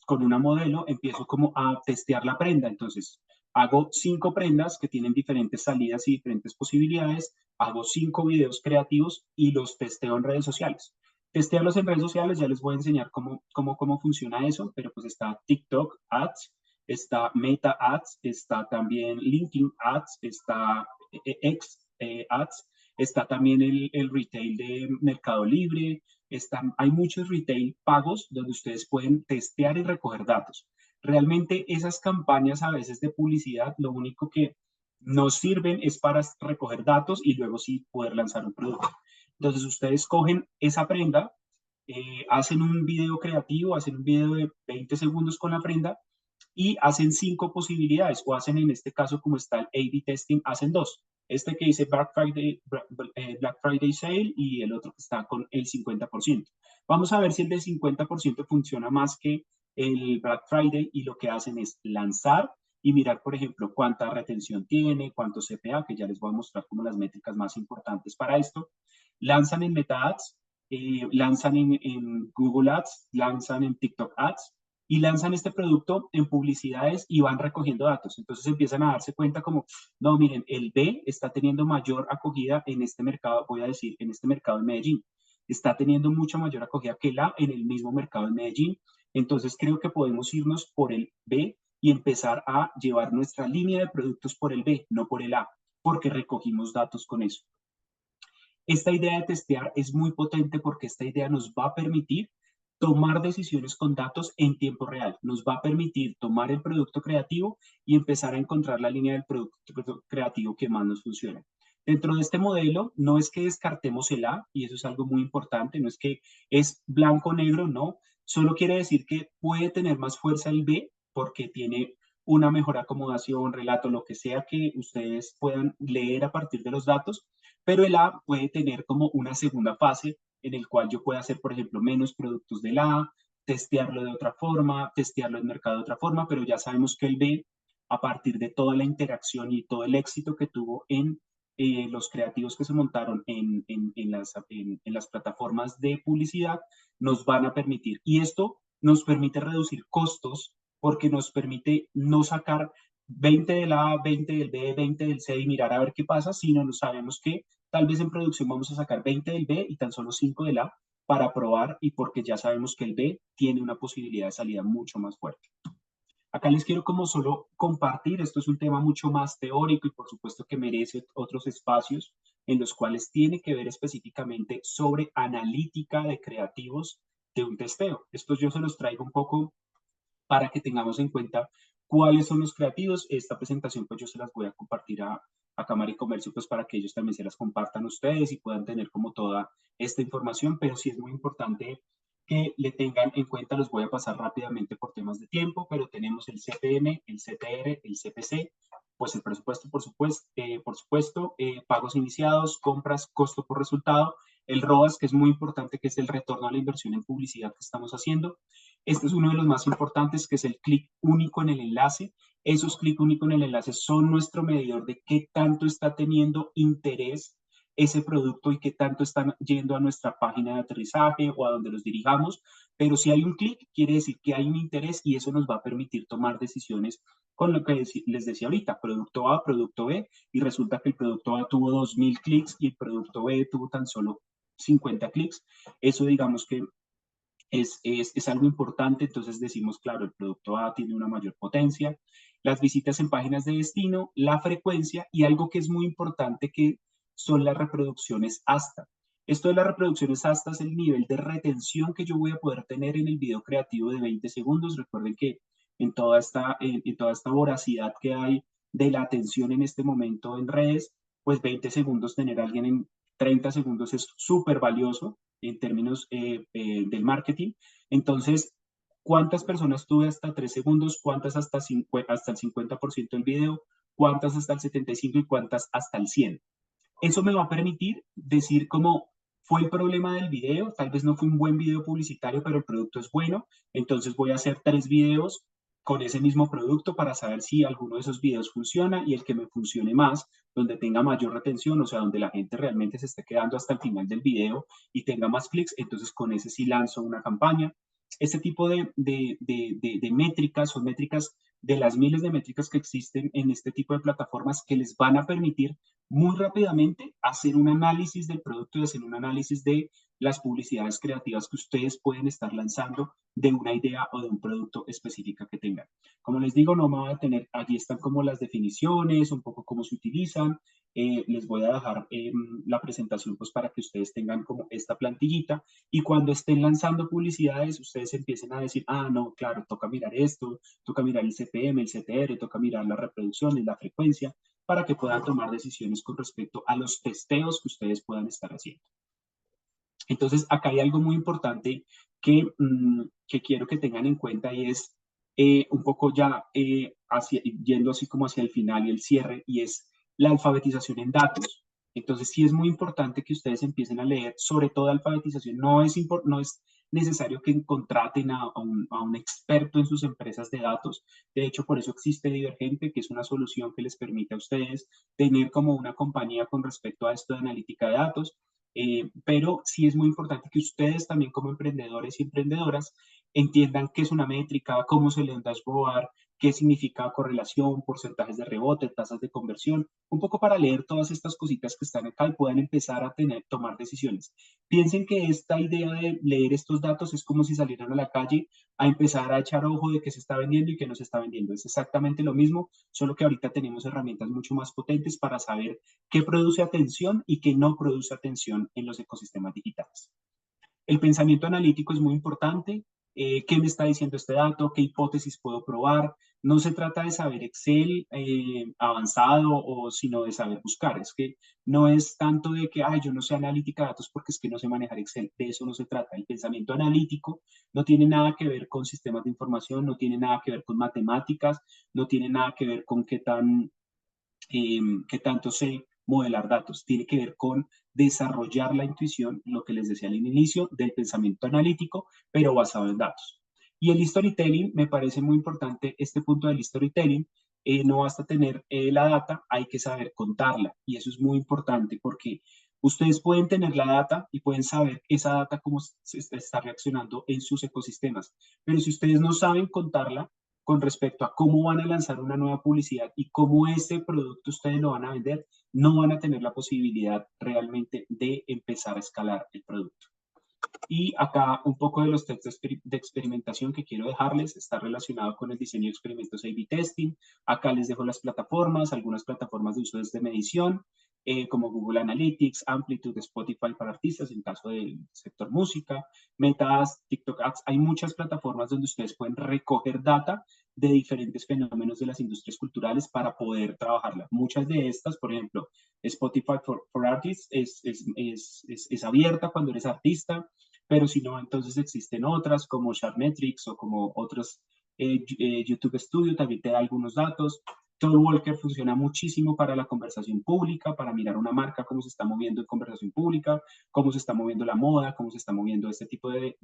B: con una modelo, empiezo como a testear la prenda. Entonces, hago 5 prendas que tienen diferentes salidas y diferentes posibilidades, hago 5 videos creativos y los testeo en redes sociales. Testearlos en redes sociales, ya les voy a enseñar cómo funciona eso, pero pues está TikTok Ads, está Meta Ads, está también LinkedIn Ads, está X Ads, está también el retail de Mercado Libre, hay muchos retail pagos donde ustedes pueden testear y recoger datos. Realmente esas campañas a veces de publicidad, lo único que nos sirven es para recoger datos y luego sí poder lanzar un producto. Entonces ustedes cogen esa prenda, hacen un video creativo, hacen un video de 20 segundos con la prenda y hacen 5 posibilidades, o hacen en este caso, como está el A/B testing, hacen dos. Este que dice Black Friday Sale y el otro que está con el 50%. Vamos a ver si el del 50% funciona más que el Black Friday, y lo que hacen es lanzar y mirar, por ejemplo, cuánta retención tiene, cuánto CPA, que ya les voy a mostrar como las métricas más importantes para esto. Lanzan en Meta Ads, lanzan en Google Ads, lanzan en TikTok Ads, y lanzan este producto en publicidades y van recogiendo datos. Entonces empiezan a darse cuenta como, no, miren, el B está teniendo mayor acogida en este mercado, voy a decir, en este mercado de Medellín. Está teniendo mucha mayor acogida que el A en el mismo mercado de Medellín. Entonces creo que podemos irnos por el B y empezar a llevar nuestra línea de productos por el B, no por el A, porque recogimos datos con eso. Esta idea de testear es muy potente porque esta idea nos va a permitir tomar decisiones con datos en tiempo real. Nos va a permitir tomar el producto creativo y empezar a encontrar la línea del producto creativo que más nos funciona. Dentro de este modelo, no es que descartemos el A, y eso es algo muy importante, no es que es blanco o negro, no. Solo quiere decir que puede tener más fuerza el B porque tiene una mejor acomodación, relato, lo que sea que ustedes puedan leer a partir de los datos, pero el A puede tener como una segunda fase en el cual yo pueda hacer, por ejemplo, menos productos del A, testearlo de otra forma, testearlo en mercado de otra forma, pero ya sabemos que el B, a partir de toda la interacción y todo el éxito que tuvo en los creativos que se montaron en las plataformas de publicidad, nos van a permitir. Y esto nos permite reducir costos porque nos permite no sacar 20 del A, 20 del B, 20 del C y mirar a ver qué pasa, sino no sabemos que tal vez en producción vamos a sacar 20 del B y tan solo 5 del A para probar, y porque ya sabemos que el B tiene una posibilidad de salida mucho más fuerte. Acá les quiero como solo compartir, esto es un tema mucho más teórico y por supuesto que merece otros espacios en los cuales tiene que ver específicamente sobre analítica de creativos de un testeo. Esto yo se los traigo un poco para que tengamos en cuenta cuáles son los creativos. Esta presentación pues yo se las voy a compartir a Cámara y Comercio pues para que ellos también se las compartan a ustedes y puedan tener como toda esta información, pero sí es muy importante que le tengan en cuenta. Los voy a pasar rápidamente por temas de tiempo, pero tenemos el CPM, el CTR, el CPC, pues el presupuesto, pagos iniciados, compras, costo por resultado, el ROAS, que es muy importante, que es el retorno a la inversión en publicidad que estamos haciendo. Este es uno de los más importantes, que es el clic único en el enlace. Esos clic único en el enlace son nuestro medidor de qué tanto está teniendo interés ese producto y qué tanto están yendo a nuestra página de aterrizaje o a donde los dirijamos. Pero si hay un clic, quiere decir que hay un interés y eso nos va a permitir tomar decisiones con lo que les decía ahorita, producto A, producto B, y resulta que el producto A tuvo 2000 clics y el producto B tuvo tan solo 50 clics. Eso digamos que es algo importante. Entonces decimos, claro, el producto A tiene una mayor potencia, las visitas en páginas de destino, la frecuencia y algo que es muy importante, que son las reproducciones hasta. Esto de las reproducciones hasta es el nivel de retención que yo voy a poder tener en el video creativo de 20 segundos. Recuerden que en toda esta voracidad que hay de la atención en este momento en redes, pues 20 segundos, tener a alguien en 30 segundos es súper valioso en términos del marketing. Entonces, ¿cuántas personas tuve hasta 3 segundos? ¿Cuántas hasta el 50% del video? ¿Cuántas hasta el 75% y cuántas hasta el 100%? Eso me va a permitir decir cómo fue el problema del video. Tal vez no fue un buen video publicitario, pero el producto es bueno. Entonces voy a hacer 3 videos con ese mismo producto para saber si alguno de esos videos funciona, y el que me funcione más, donde tenga mayor retención, o sea, donde la gente realmente se esté quedando hasta el final del video y tenga más clics, entonces con ese sí lanzo una campaña. Este tipo de métricas son métricas de las miles de métricas que existen en este tipo de plataformas, que les van a permitir muy rápidamente hacer un análisis del producto y hacer un análisis de las publicidades creativas que ustedes pueden estar lanzando de una idea o de un producto específica que tengan. Como les digo, no me voy a tener, aquí están como las definiciones, un poco cómo se utilizan. les voy a dejar la presentación pues para que ustedes tengan como esta plantillita y cuando estén lanzando publicidades, ustedes empiecen a decir, ah, no, claro, toca mirar esto, toca mirar el CPM, el CTR, toca mirar las reproducciones, la frecuencia, para que puedan tomar decisiones con respecto a los testeos que ustedes puedan estar haciendo. Entonces, acá hay algo muy importante que quiero que tengan en cuenta y es un poco ya yendo así como hacia el final y el cierre, y es la alfabetización en datos. Entonces, sí es muy importante que ustedes empiecen a leer sobre todo alfabetización. No es necesario que contraten a un experto en sus empresas de datos. De hecho, por eso existe Divergente, que es una solución que les permite a ustedes tener como una compañía con respecto a esto de analítica de datos. Pero sí es muy importante que ustedes también como emprendedores y emprendedoras entiendan qué es una métrica, cómo se lee un dashboard, qué significa correlación, porcentajes de rebote, tasas de conversión, un poco para leer todas estas cositas que están acá y puedan empezar a tomar decisiones. Piensen que esta idea de leer estos datos es como si salieran a la calle a empezar a echar ojo de qué se está vendiendo y qué no se está vendiendo. Es exactamente lo mismo, solo que ahorita tenemos herramientas mucho más potentes para saber qué produce atención y qué no produce atención en los ecosistemas digitales. El pensamiento analítico es muy importante. ¿Qué me está diciendo este dato? ¿Qué hipótesis puedo probar? No se trata de saber Excel avanzado o sino de saber buscar. Es que no es tanto de que, ay, yo no sé analítica de datos porque es que no sé manejar Excel. De eso no se trata. El pensamiento analítico no tiene nada que ver con sistemas de información, no tiene nada que ver con matemáticas, no tiene nada que ver con qué tanto sé modelar datos. Tiene que ver con desarrollar la intuición, lo que les decía al inicio, del pensamiento analítico, pero basado en datos. Y el storytelling, me parece muy importante este punto del storytelling. No basta tener la data, hay que saber contarla. Y eso es muy importante porque ustedes pueden tener la data y pueden saber esa data cómo se está reaccionando en sus ecosistemas. Pero si ustedes no saben contarla, con respecto a cómo van a lanzar una nueva publicidad y cómo ese producto ustedes lo van a vender, no van a tener la posibilidad realmente de empezar a escalar el producto. Y acá un poco de los textos de experimentación que quiero dejarles está relacionado con el diseño de experimentos A/B testing. Acá les dejo las plataformas, algunas plataformas de uso de medición, como Google Analytics, Amplitude, Spotify para artistas en caso del sector música, Meta Ads, TikTok Ads. Hay muchas plataformas donde ustedes pueden recoger data de diferentes fenómenos de las industrias culturales para poder trabajarla. Muchas de estas, por ejemplo, Spotify for Artists es abierta cuando eres artista, pero si no, entonces existen otras como Chartmetrics o como otros YouTube Studio, también te da algunos datos. Talkwalker funciona muchísimo para la conversación pública, para mirar una marca, cómo se está moviendo en conversación pública, cómo se está moviendo la moda, cómo se está moviendo este tipo de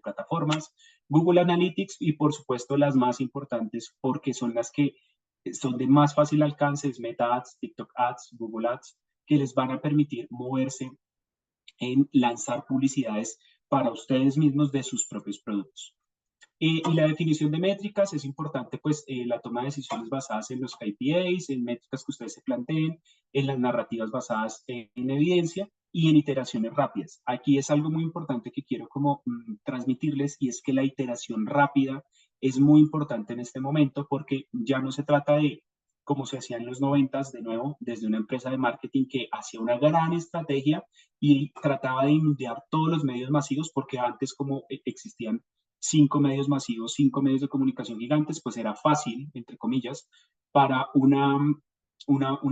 B: plataformas. Google Analytics y por supuesto las más importantes porque son las que son de más fácil alcance, es Meta Ads, TikTok Ads, Google Ads, que les van a permitir moverse en lanzar publicidades para ustedes mismos de sus propios productos. Y la definición de métricas es importante, pues la toma de decisiones basadas en los KPIs, en métricas que ustedes se planteen, en las narrativas basadas en evidencia y en iteraciones rápidas. Aquí es algo muy importante que quiero como transmitirles y es que la iteración rápida es muy importante en este momento porque ya no se trata de como se hacía en los 90s, de nuevo, desde una empresa de marketing que hacía una gran estrategia y trataba de inundar todos los medios masivos porque antes como existían 5 medios masivos, 5 medios de comunicación gigantes, pues era fácil, entre comillas, para una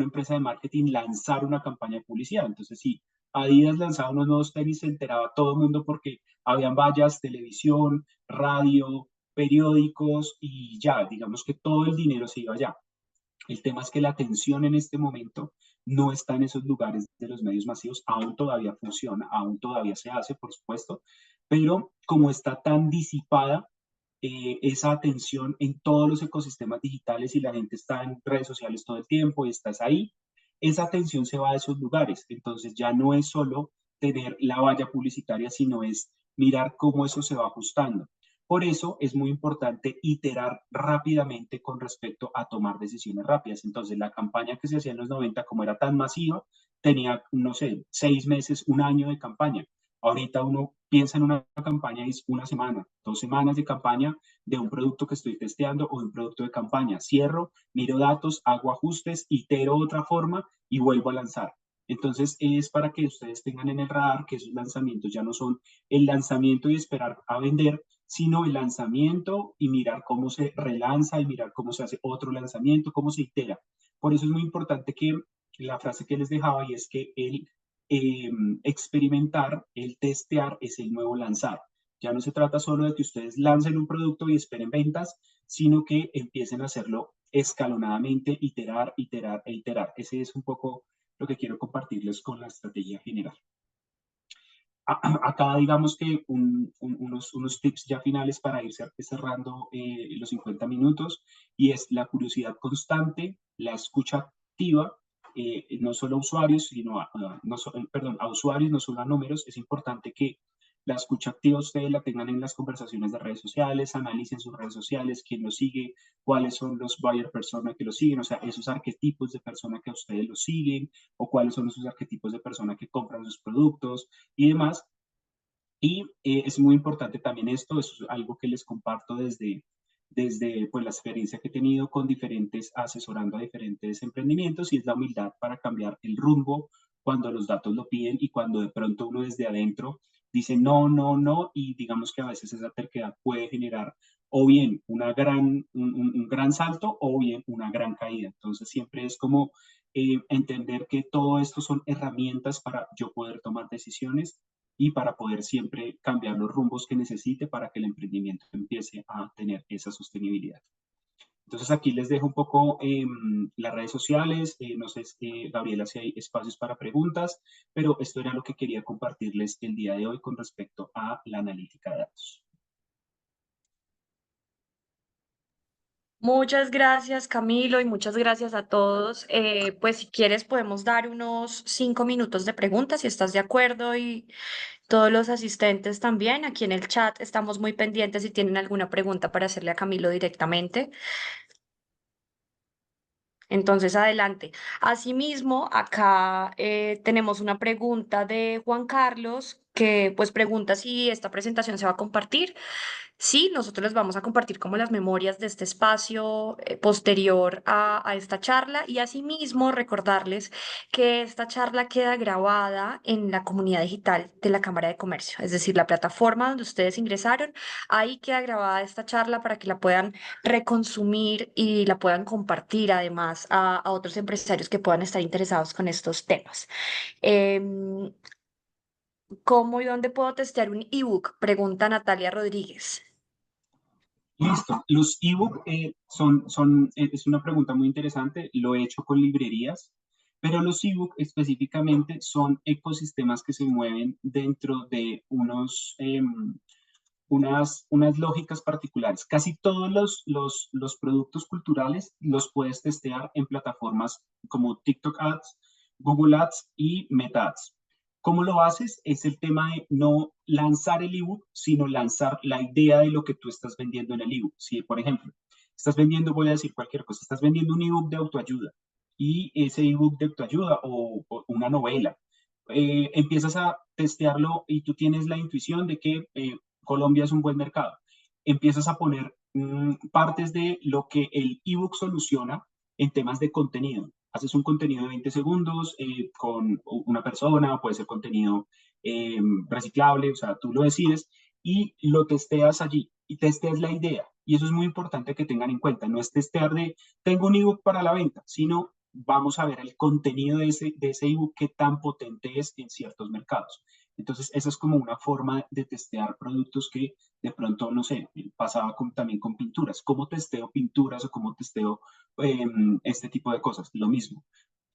B: empresa de marketing lanzar una campaña de publicidad. Entonces, si Adidas lanzaba unos nuevos tenis, se enteraba todo el mundo porque habían vallas, televisión, radio, periódicos y ya, digamos que todo el dinero se iba allá. El tema es que la atención en este momento no está en esos lugares de los medios masivos, aún todavía funciona, aún todavía se hace, por supuesto, pero como está tan disipada esa atención en todos los ecosistemas digitales y la gente está en redes sociales todo el tiempo y estás ahí, esa atención se va a esos lugares. Entonces ya no es solo tener la valla publicitaria, sino es mirar cómo eso se va ajustando. Por eso es muy importante iterar rápidamente con respecto a tomar decisiones rápidas. Entonces, la campaña que se hacía en los 90, como era tan masiva, tenía, no sé, 6 meses, un año de campaña. Ahorita uno piensa en una campaña y es una semana, 2 semanas de campaña de un producto que estoy testeando o de un producto de campaña. Cierro, miro datos, hago ajustes, itero otra forma y vuelvo a lanzar. Entonces es para que ustedes tengan en el radar que esos lanzamientos ya no son el lanzamiento y esperar a vender, sino el lanzamiento y mirar cómo se relanza y mirar cómo se hace otro lanzamiento, cómo se itera. Por eso es muy importante que la frase que les dejaba y es que eh, experimentar, el testear es el nuevo lanzar. Ya no se trata solo de que ustedes lancen un producto y esperen ventas, sino que empiecen a hacerlo escalonadamente, iterar, iterar e iterar. Ese es un poco lo que quiero compartirles con la estrategia general. Acá digamos que unos tips ya finales para ir cerrando los 50 minutos y es la curiosidad constante, la escucha activa, no solo a usuarios, sino perdón, a usuarios, no solo a números. Es importante que la escucha activa ustedes la tengan en las conversaciones de redes sociales, analicen sus redes sociales, quién los sigue, cuáles son los buyer persona que los siguen, o sea, esos arquetipos de persona que a ustedes los siguen, o cuáles son esos arquetipos de persona que compran sus productos y demás. Y es muy importante también esto, es algo que les comparto desde pues, la experiencia que he tenido con diferentes, asesorando a diferentes emprendimientos, y es la humildad para cambiar el rumbo cuando los datos lo piden y cuando de pronto uno desde adentro dice no, no, no, y digamos que a veces esa terquedad puede generar o bien un gran salto o bien una gran caída. Entonces siempre es como entender que todo esto son herramientas para yo poder tomar decisiones y para poder siempre cambiar los rumbos que necesite para que el emprendimiento empiece a tener esa sostenibilidad. Entonces aquí les dejo un poco las redes sociales, no sé, Gabriela, si hay espacios para preguntas, pero esto era lo que quería compartirles el día de hoy con respecto a la analítica de datos.
A: Muchas gracias, Camilo, y muchas gracias a todos. Pues si quieres podemos dar unos 5 minutos de preguntas, si estás de acuerdo, y todos los asistentes también. Aquí en el chat estamos muy pendientes si tienen alguna pregunta para hacerle a Camilo directamente. Entonces, adelante. Asimismo, acá tenemos una pregunta de Juan Carlos que pues pregunta si esta presentación se va a compartir. Sí, nosotros les vamos a compartir como las memorias de este espacio posterior a esta charla, y asimismo recordarles que esta charla queda grabada en la comunidad digital de la Cámara de Comercio, es decir, la plataforma donde ustedes ingresaron. Ahí queda grabada esta charla para que la puedan reconsumir y la puedan compartir además a otros empresarios que puedan estar interesados con estos temas. Em, ¿Cómo y dónde puedo testear un ebook? Pregunta Natalia Rodríguez.
B: Listo. Los ebook es una pregunta muy interesante. Lo he hecho con librerías, pero los ebook específicamente son ecosistemas que se mueven dentro de unas lógicas particulares. Casi todos los productos culturales los puedes testear en plataformas como TikTok Ads, Google Ads y Meta Ads. ¿Cómo lo haces? Es el tema de no lanzar el ebook, sino lanzar la idea de lo que tú estás vendiendo en el ebook. Si, por ejemplo, estás vendiendo, voy a decir cualquier cosa, estás vendiendo un ebook de autoayuda y ese ebook de autoayuda o una novela, empiezas a testearlo y tú tienes la intuición de que Colombia es un buen mercado. Empiezas a poner partes de lo que el ebook soluciona en temas de contenido. Haces un contenido de 20 segundos con una persona, puede ser contenido reciclable, o sea, tú lo decides y lo testeas allí y testeas la idea. Y eso es muy importante que tengan en cuenta. No es testear de, tengo un ebook para la venta, sino vamos a ver el contenido de ese ebook, qué tan potente es en ciertos mercados. Entonces, esa es como una forma de testear productos que de pronto, no sé, pasaba también con pinturas. ¿Cómo testeo pinturas o cómo testeo este tipo de cosas? Lo mismo,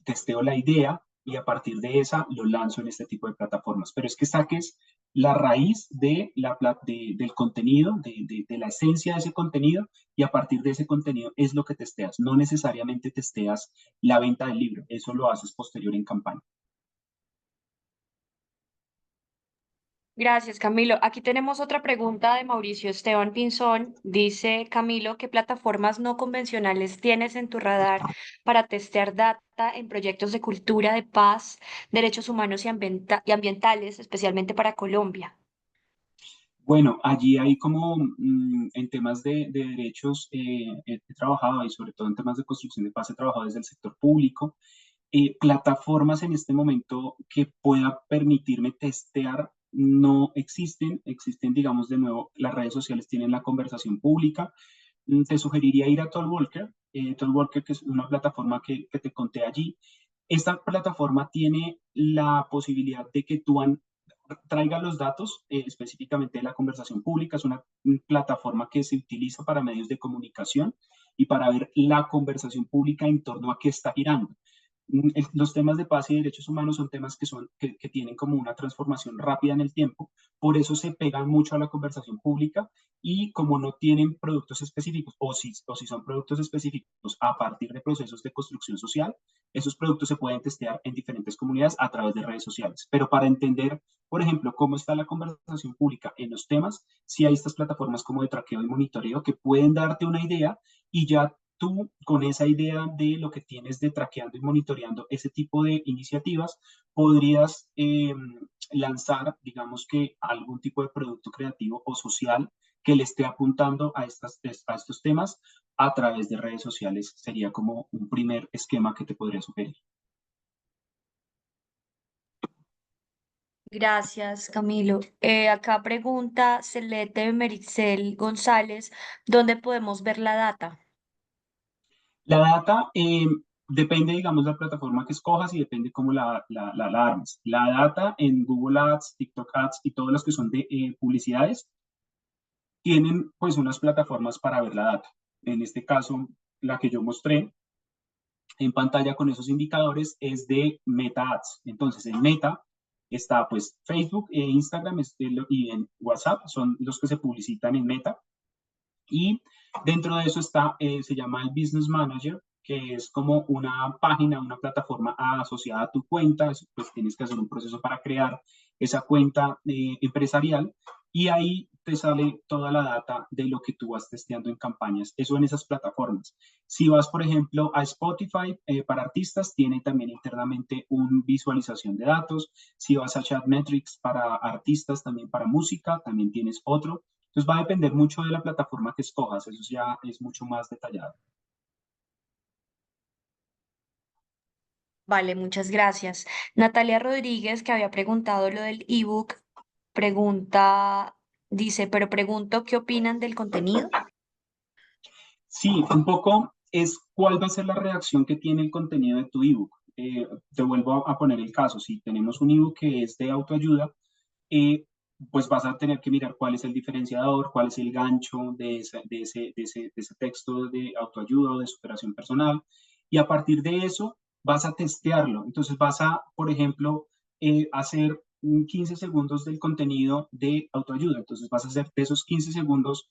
B: testeo la idea y a partir de esa lo lanzo en este tipo de plataformas. Pero es que saques la raíz del contenido, de la esencia de ese contenido, y a partir de ese contenido es lo que testeas. No necesariamente testeas la venta del libro, eso lo haces posterior en campaña.
A: Gracias, Camilo. Aquí tenemos otra pregunta de Mauricio Esteban Pinzón. Dice, Camilo, ¿qué plataformas no convencionales tienes en tu radar para testear data en proyectos de cultura, de paz, derechos humanos y ambientales, especialmente para Colombia?
B: Bueno, allí hay como en temas de derechos, he trabajado y sobre todo en temas de construcción de paz he trabajado desde el sector público. Plataformas en este momento que pueda permitirme testear no existen, existen digamos de nuevo, las redes sociales tienen la conversación pública. Te sugeriría ir a Talkwalker, Talkwalker que es una plataforma que te conté allí. Esta plataforma tiene la posibilidad de que tú traiga los datos específicamente de la conversación pública. Es una plataforma que se utiliza para medios de comunicación y para ver la conversación pública en torno a qué está girando. Los temas de paz y derechos humanos son temas que tienen como una transformación rápida en el tiempo, por eso se pegan mucho a la conversación pública y como no tienen productos específicos o si son productos específicos a partir de procesos de construcción social, esos productos se pueden testear en diferentes comunidades a través de redes sociales. Pero para entender, por ejemplo, cómo está la conversación pública en los temas, sí hay estas plataformas como de traqueo y monitoreo que pueden darte una idea y ya tú con esa idea de lo que tienes de traqueando y monitoreando ese tipo de iniciativas, podrías lanzar, digamos que algún tipo de producto creativo o social que le esté apuntando a estos temas a través de redes sociales. Sería como un primer esquema que te podría sugerir.
A: Gracias, Camilo. Acá pregunta Celeste Mericel González, ¿dónde podemos ver la data?
B: La data depende, digamos, de la plataforma que escojas y depende cómo la armes. La data en Google Ads, TikTok Ads y todos los que son de publicidades tienen pues unas plataformas para ver la data. En este caso, la que yo mostré en pantalla con esos indicadores es de Meta Ads. Entonces, en Meta está pues Facebook e Instagram y en WhatsApp son los que se publicitan en Meta. Y dentro de eso está, se llama el Business Manager, que es como una página, una plataforma asociada a tu cuenta. Pues tienes que hacer un proceso para crear esa cuenta empresarial y ahí te sale toda la data de lo que tú vas testeando en campañas. Eso en esas plataformas. Si vas, por ejemplo, a Spotify para artistas, tiene también internamente una visualización de datos. Si vas a Chatmetrics para artistas, también para música, también tienes otro. Entonces va a depender mucho de la plataforma que escojas, eso ya es mucho más detallado.
A: Vale, muchas gracias. Natalia Rodríguez, que había preguntado lo del ebook, pregunta, dice, pero pregunto, ¿qué opinan del contenido?
B: Sí, un poco es cuál va a ser la reacción que tiene el contenido de tu ebook. Te vuelvo a poner el caso, si tenemos un ebook que es de autoayuda, eh, pues vas a tener que mirar cuál es el diferenciador, cuál es el gancho de ese texto de autoayuda o de superación personal, y a partir de eso vas a testearlo. Entonces vas a, por ejemplo, hacer 15 segundos del contenido de autoayuda. Entonces vas a hacer de esos 15 segundos,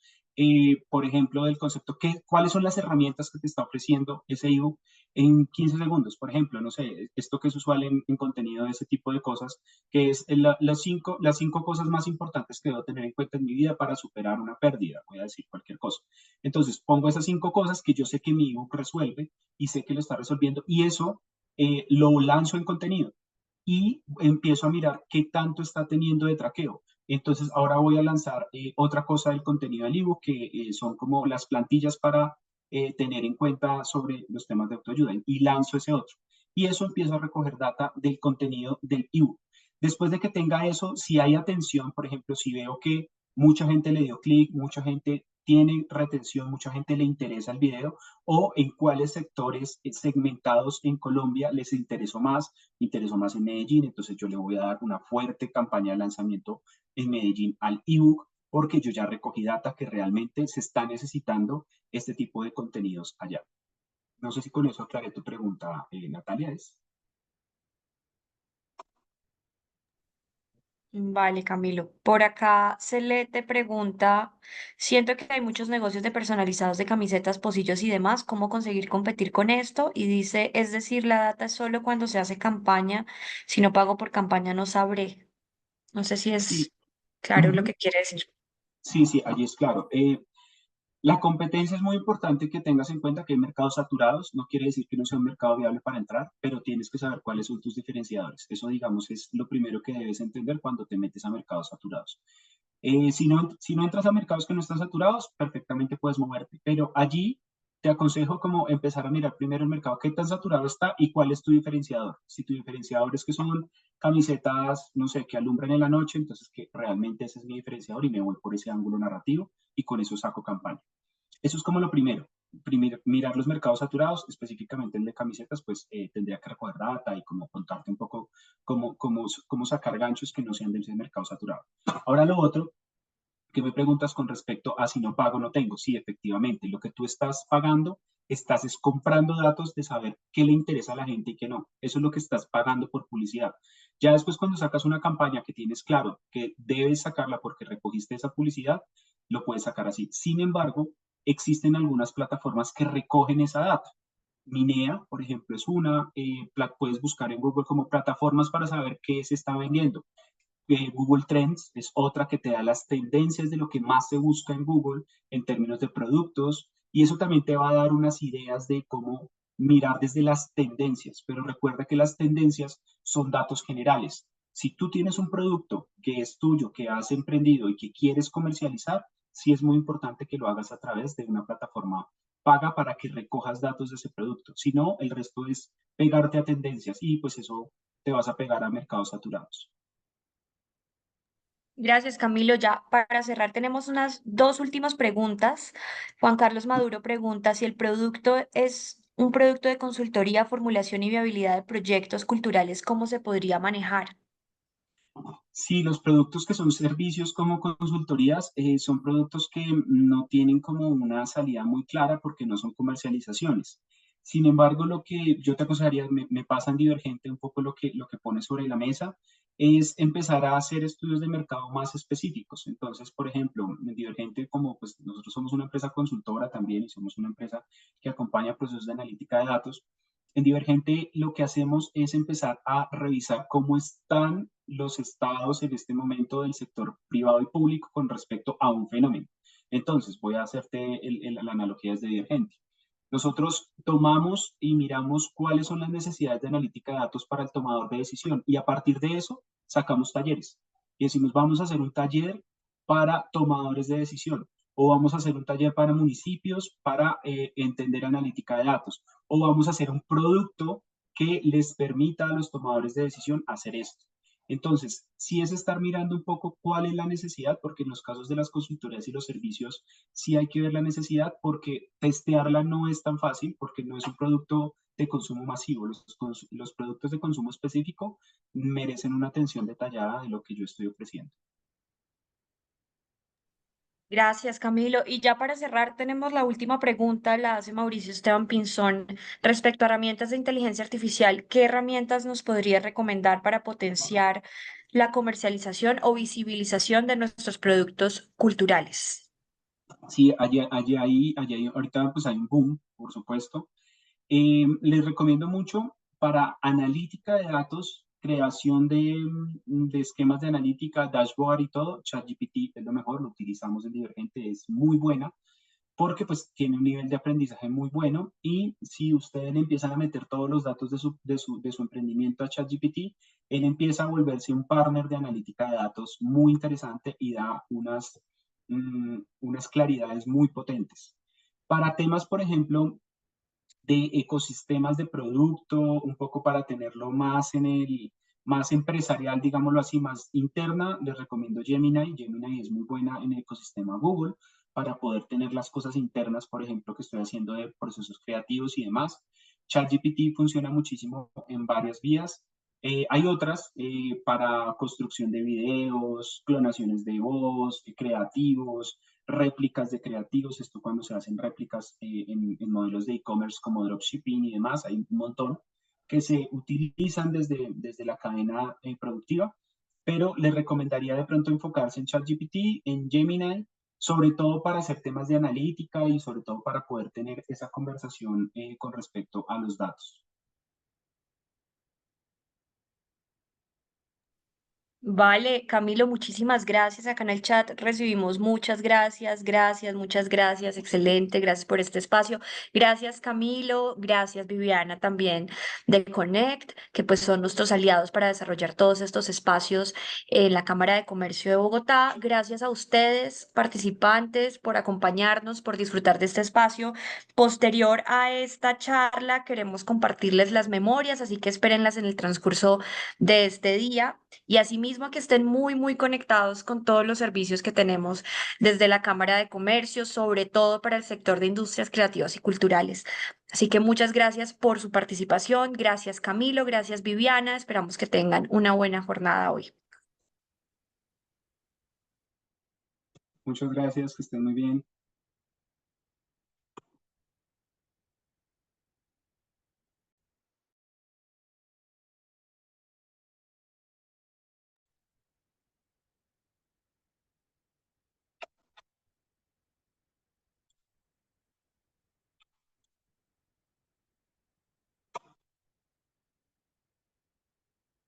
B: por ejemplo, del concepto, cuáles son las herramientas que te está ofreciendo ese ebook en 15 segundos. Por ejemplo, no sé, esto que es usual en contenido de ese tipo de cosas, que es las cinco cosas más importantes que debo tener en cuenta en mi vida para superar una pérdida, voy a decir cualquier cosa. Entonces, pongo esas cinco cosas que yo sé que mi ebook resuelve y sé que lo está resolviendo y eso lo lanzo en contenido y empiezo a mirar qué tanto está teniendo de traqueo. Entonces, ahora voy a lanzar otra cosa del contenido del ebook, que son como las plantillas para tener en cuenta sobre los temas de autoayuda y lanzo ese otro. Y eso empiezo a recoger data del contenido del ebook. Después de que tenga eso, si hay atención, por ejemplo, si veo que mucha gente le dio clic, mucha gente tiene retención, mucha gente le interesa el video, o en cuáles sectores segmentados en Colombia les interesó más en Medellín, entonces yo le voy a dar una fuerte campaña de lanzamiento en Medellín al ebook, porque yo ya recogí data que realmente se está necesitando este tipo de contenidos allá. No sé si con eso aclaré tu pregunta, Natalia.
A: Vale, Camilo. Por acá Cele te pregunta, siento que hay muchos negocios de personalizados de camisetas, pocillos y demás, ¿cómo conseguir competir con esto? Y dice, es decir, la data es solo cuando se hace campaña, si no pago por campaña no sabré. No sé si
B: Sí,
A: es... claro lo que quiere decir.
B: Sí, sí, allí es claro. La competencia es muy importante que tengas en cuenta que hay mercados saturados. No quiere decir que no sea un mercado viable para entrar, pero tienes que saber cuáles son tus diferenciadores. Eso, digamos, es lo primero que debes entender cuando te metes a mercados saturados. Si no entras a mercados que no están saturados, perfectamente puedes moverte, pero allí te aconsejo como empezar a mirar primero el mercado, qué tan saturado está y cuál es tu diferenciador. Si tu diferenciador es que son camisetas, no sé, que alumbran en la noche, entonces que realmente ese es mi diferenciador y me voy por ese ángulo narrativo y con eso saco campaña. Eso es como lo primero. Mirar los mercados saturados, específicamente el de camisetas, pues tendría que recoger data y como contarte un poco cómo sacar ganchos que no sean de ese mercado saturado. Ahora lo otro que me preguntas con respecto a si no pago, no tengo. Sí, efectivamente, lo que tú estás pagando, estás es comprando datos de saber qué le interesa a la gente y qué no. Eso es lo que estás pagando por publicidad. Ya después cuando sacas una campaña que tienes claro que debes sacarla porque recogiste esa publicidad, lo puedes sacar así. Sin embargo, existen algunas plataformas que recogen esa data. Minea, por ejemplo, es una, puedes buscar en Google como plataformas para saber qué se está vendiendo. Google Trends es otra que te da las tendencias de lo que más se busca en Google en términos de productos y eso también te va a dar unas ideas de cómo mirar desde las tendencias, pero recuerda que las tendencias son datos generales. Si tú tienes un producto que es tuyo, que has emprendido y que quieres comercializar, sí es muy importante que lo hagas a través de una plataforma paga para que recojas datos de ese producto. Si no, el resto es pegarte a tendencias y pues eso te vas a pegar a mercados saturados.
A: Gracias, Camilo. Ya para cerrar, tenemos unas dos últimas preguntas. Juan Carlos Maduro pregunta si el producto es un producto de consultoría, formulación y viabilidad de proyectos culturales, ¿cómo se podría manejar?
B: Sí, los productos que son servicios como consultorías son productos que no tienen como una salida muy clara porque no son comercializaciones. Sin embargo, lo que yo te aconsejaría, me pasa en Divergente un poco lo que pones sobre la mesa, es empezar a hacer estudios de mercado más específicos. Entonces, por ejemplo, en Divergente, como pues nosotros somos una empresa consultora también y somos una empresa que acompaña procesos de analítica de datos, en Divergente lo que hacemos es empezar a revisar cómo están los estados en este momento del sector privado y público con respecto a un fenómeno. Entonces, voy a hacerte la analogía desde Divergente. Nosotros tomamos y miramos cuáles son las necesidades de analítica de datos para el tomador de decisión y a partir de eso sacamos talleres. Y decimos, vamos a hacer un taller para tomadores de decisión o vamos a hacer un taller para municipios para entender analítica de datos o vamos a hacer un producto que les permita a los tomadores de decisión hacer esto. Entonces, sí es estar mirando un poco cuál es la necesidad, porque en los casos de las consultorías y los servicios sí hay que ver la necesidad, porque testearla no es tan fácil, porque no es un producto de consumo masivo. Los productos de consumo específico merecen una atención detallada de lo que yo estoy ofreciendo.
A: Gracias, Camilo. Y ya para cerrar, tenemos la última pregunta, la hace Mauricio Esteban Pinzón, respecto a herramientas de inteligencia artificial. ¿Qué herramientas nos podría recomendar para potenciar la comercialización o visibilización de nuestros productos culturales?
B: Sí, allí ahorita pues hay un boom, por supuesto. Les recomiendo mucho para analítica de datos, creación de esquemas de analítica, dashboard y todo. ChatGPT es lo mejor, lo utilizamos en Divergente, es muy buena porque pues tiene un nivel de aprendizaje muy bueno y si ustedes le empiezan a meter todos los datos de su emprendimiento a ChatGPT, él empieza a volverse un partner de analítica de datos muy interesante y da unas claridades muy potentes. Para temas, por ejemplo, de ecosistemas de producto, un poco para tenerlo más empresarial, digámoslo así, más interna, les recomiendo Gemini. Gemini es muy buena en el ecosistema Google para poder tener las cosas internas, por ejemplo, que estoy haciendo de procesos creativos y demás. ChatGPT funciona muchísimo en varias vías. Hay otras para construcción de videos, clonaciones de voz, creativos, réplicas de creativos, esto cuando se hacen réplicas en modelos de e-commerce como dropshipping y demás, hay un montón que se utilizan desde la cadena productiva, pero les recomendaría de pronto enfocarse en ChatGPT, en Gemini, sobre todo para hacer temas de analítica y sobre todo para poder tener esa conversación con respecto a los datos.
A: Vale, Camilo, muchísimas gracias. Acá en el chat recibimos muchas gracias, gracias, muchas gracias. Excelente, gracias por este espacio. Gracias, Camilo. Gracias, Viviana, también de Connect, que pues son nuestros aliados para desarrollar todos estos espacios en la Cámara de Comercio de Bogotá. Gracias a ustedes, participantes, por acompañarnos, por disfrutar de este espacio. Posterior a esta charla, queremos compartirles las memorias, así que espérenlas en el transcurso de este día. Y asimismo que estén muy, muy conectados con todos los servicios que tenemos desde la Cámara de Comercio, sobre todo para el sector de industrias creativas y culturales. Así que muchas gracias por su participación. Gracias Camilo, gracias Viviana. Esperamos que tengan una buena jornada hoy.
B: Muchas gracias, que estén muy bien.